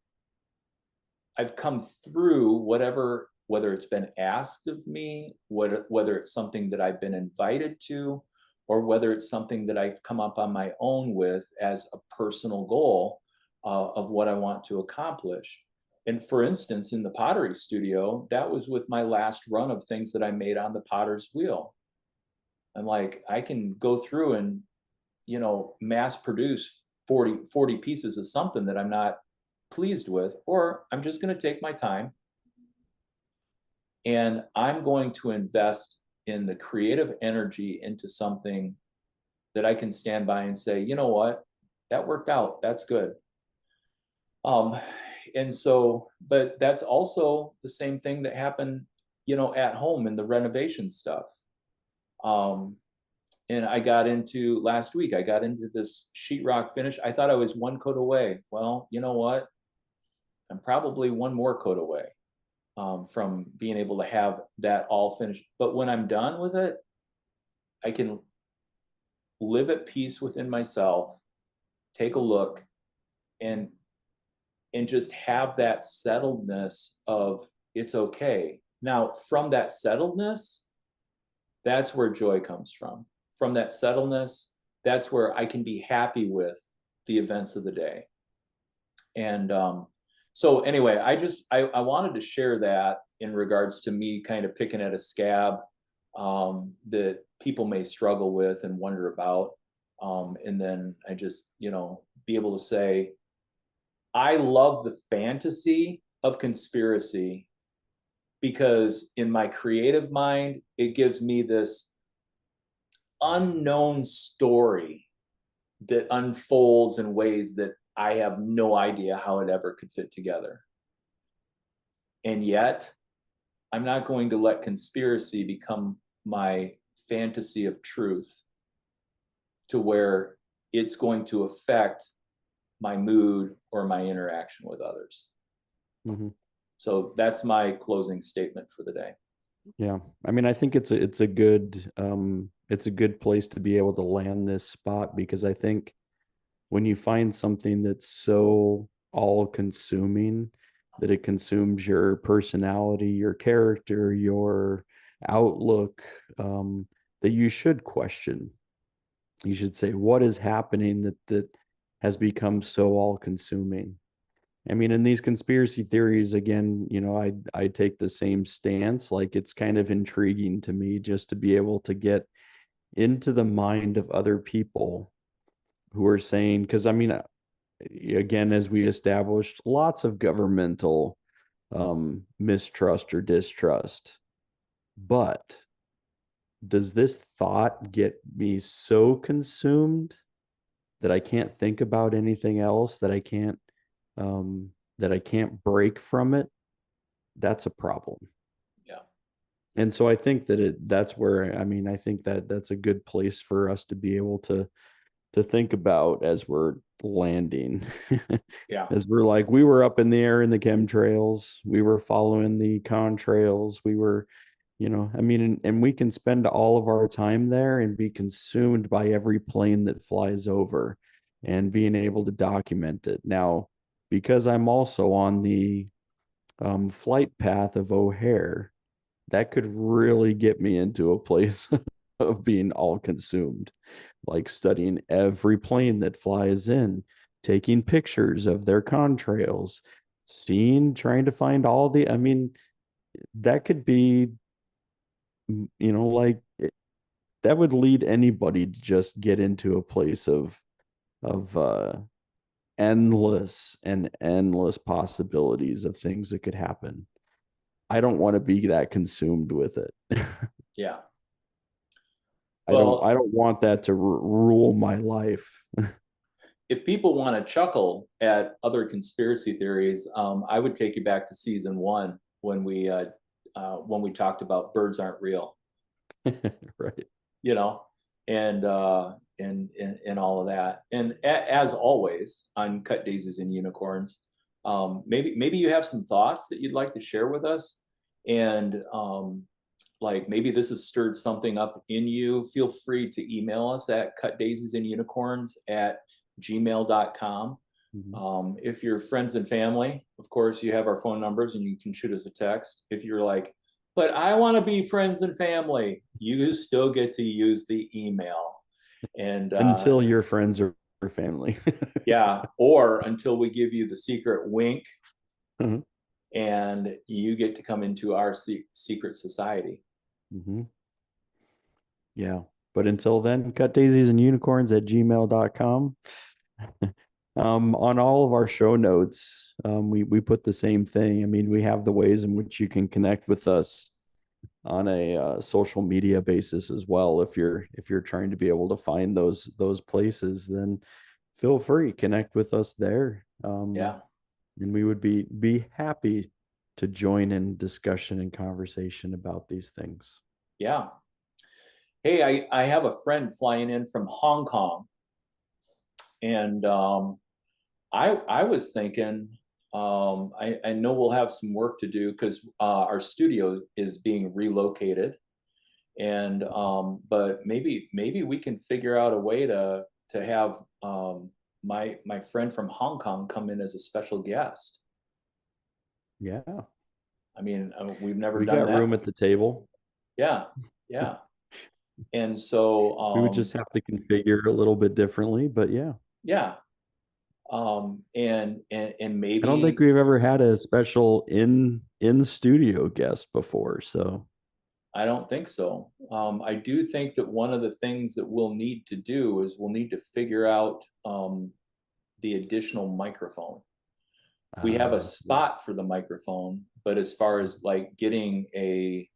[SPEAKER 2] I've come through whatever, whether it's been asked of me, whether it's something that I've been invited to, or whether it's something that I've come up on my own with as a personal goal of what I want to accomplish. And for instance, in the pottery studio, that was with my last run of things that I made on the potter's wheel. I'm like, I can go through and, mass produce 40 pieces of something that I'm not pleased with, or I'm just going to take my time and I'm going to invest in the creative energy into something that I can stand by and say, you know what, that worked out. That's good. And so, but that's also the same thing that happened, at home in the renovation stuff. And I got into last week, I got into this sheetrock finish. I thought I was one coat away. Well, you know what? I'm probably one more coat away from being able to have that all finished. But when I'm done with it, I can live at peace within myself, take a look, and just have that settledness of, it's okay. Now, from that settledness, that's where joy comes from. From that settledness, that's where I can be happy with the events of the day. And so anyway, I wanted to share that in regards to me kind of picking at a scab that people may struggle with and wonder about. And then I just, be able to say, I love the fantasy of conspiracy because in my creative mind, it gives me this unknown story that unfolds in ways that I have no idea how it ever could fit together. And yet, I'm not going to let conspiracy become my fantasy of truth to where it's going to affect my mood or my interaction with others.
[SPEAKER 1] Mm-hmm.
[SPEAKER 2] So that's my closing statement for the day.
[SPEAKER 1] Yeah. I mean, I think it's a good place to be able to land this spot because I think when you find something that's so all consuming that it consumes your personality, your character, your outlook, that you should question. You should say, what is happening that has become so all consuming? I mean, in these conspiracy theories, again, I take the same stance. Like it's kind of intriguing to me just to be able to get into the mind of other people who are saying, because I mean, again, as we established, lots of governmental mistrust or distrust. But does this thought get me so consumed that I can't think about anything else, that I can't break from it? That's a problem.
[SPEAKER 2] Yeah.
[SPEAKER 1] And so I think that's where, I mean, I think that that's a good place for us to be able to think about as we're landing.
[SPEAKER 2] Yeah.
[SPEAKER 1] As we're like, we were up in the air in the chemtrails, we were following the contrails, we were, I mean, and we can spend all of our time there and be consumed by every plane that flies over and being able to document it. Now, because I'm also on the flight path of O'Hare, that could really get me into a place of being all consumed, like studying every plane that flies in, taking pictures of their contrails, trying to find all the, I mean, that could be, like that would lead anybody to just get into a place of endless and endless possibilities of things that could happen. I don't want to be that consumed with it.
[SPEAKER 2] Yeah.
[SPEAKER 1] I don't
[SPEAKER 2] Well,
[SPEAKER 1] I don't want that to rule my life.
[SPEAKER 2] if people want to chuckle at other conspiracy theories, I would take you back to season one when we talked about birds aren't real,
[SPEAKER 1] Right.
[SPEAKER 2] you know, and and all of that. And as always on Cut Daisies and Unicorns, maybe you have some thoughts that you'd like to share with us, and like maybe this has stirred something up in you. Feel free to email us at cutdaisiesandunicorns@gmail.com.
[SPEAKER 1] Mhm.
[SPEAKER 2] If you're friends and family, of course, you have our phone numbers and you can shoot us a text. If you're like, but I want to be friends and family, you still get to use the email. And
[SPEAKER 1] Until your friends or family.
[SPEAKER 2] yeah, or until we give you the secret wink
[SPEAKER 1] Mhm.
[SPEAKER 2] and you get to come into our secret society.
[SPEAKER 1] Mhm. Yeah. But until then, cut daisies and unicorns at gmail.com. On all of our show notes, we put the same thing. I mean, we have the ways in which you can connect with us on a social media basis as well. If you're trying to be able to find those places, then feel free connect with us there.
[SPEAKER 2] Yeah.
[SPEAKER 1] And we would be happy to join in discussion and conversation about these things.
[SPEAKER 2] Yeah. Hey, I have a friend flying in from Hong Kong, and I was thinking, I know we'll have some work to do because our studio is being relocated, and but maybe we can figure out a way to have my friend from Hong Kong come in as a special guest.
[SPEAKER 1] Yeah,
[SPEAKER 2] I mean, we've never
[SPEAKER 1] we
[SPEAKER 2] done
[SPEAKER 1] got room
[SPEAKER 2] that.
[SPEAKER 1] at the table.
[SPEAKER 2] Yeah, yeah. And so
[SPEAKER 1] We would just have to configure a little bit differently, but yeah.
[SPEAKER 2] yeah, and
[SPEAKER 1] I don't think
[SPEAKER 2] maybe
[SPEAKER 1] we've ever had a special in studio guest before, so
[SPEAKER 2] I don't think so. I do think that one of the things that we'll need to do is we'll need to figure out the additional microphone. We have a spot for the microphone, but as far as like getting a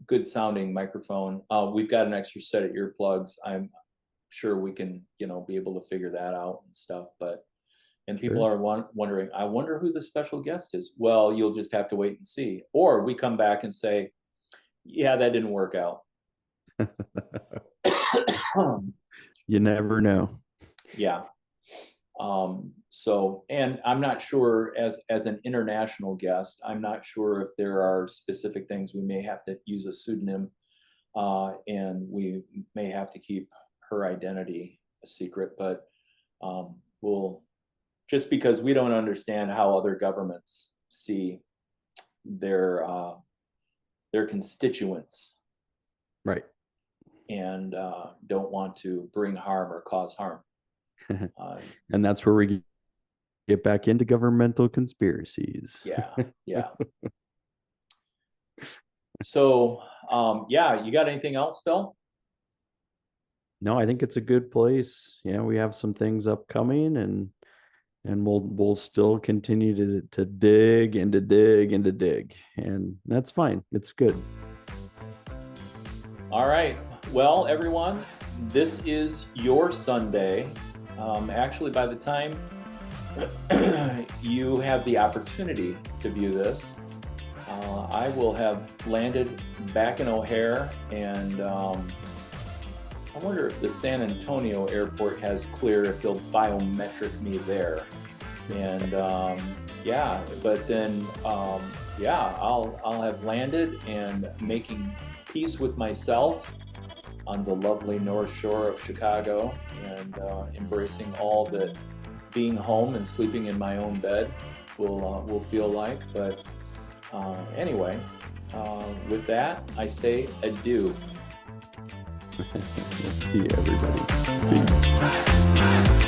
[SPEAKER 2] good sounding microphone, we've got an extra set of earplugs. I'm sure we can, be able to figure that out and stuff. And people are wondering, I wonder who the special guest is. Well, you'll just have to wait and see. Or we come back and say, yeah, that didn't work out.
[SPEAKER 1] You never know.
[SPEAKER 2] Yeah. And I'm not sure, as an international guest, I'm not sure if there are specific things we may have to use a pseudonym, and we may have to keep her identity a secret, but we'll, just because we don't understand how other governments see their constituents,
[SPEAKER 1] right,
[SPEAKER 2] and don't want to bring harm or cause harm.
[SPEAKER 1] And that's where we get back into governmental conspiracies.
[SPEAKER 2] Yeah. So, you got anything else, Phil?
[SPEAKER 1] No, I think it's a good place. Yeah, we have some things upcoming, and we'll still continue to dig and to dig and to dig, and that's fine. It's good.
[SPEAKER 2] All right. Well, everyone, this is your Sunday. Actually, by the time you have the opportunity to view this, I will have landed back in O'Hare, and I wonder if the San Antonio airport has clear, if they'll biometric me there. And but then I'll have landed and making peace with myself on the lovely North Shore of Chicago, and embracing all that being home and sleeping in my own bed will feel like. But anyway, with that, I say adieu.
[SPEAKER 1] See you, everybody. Peace.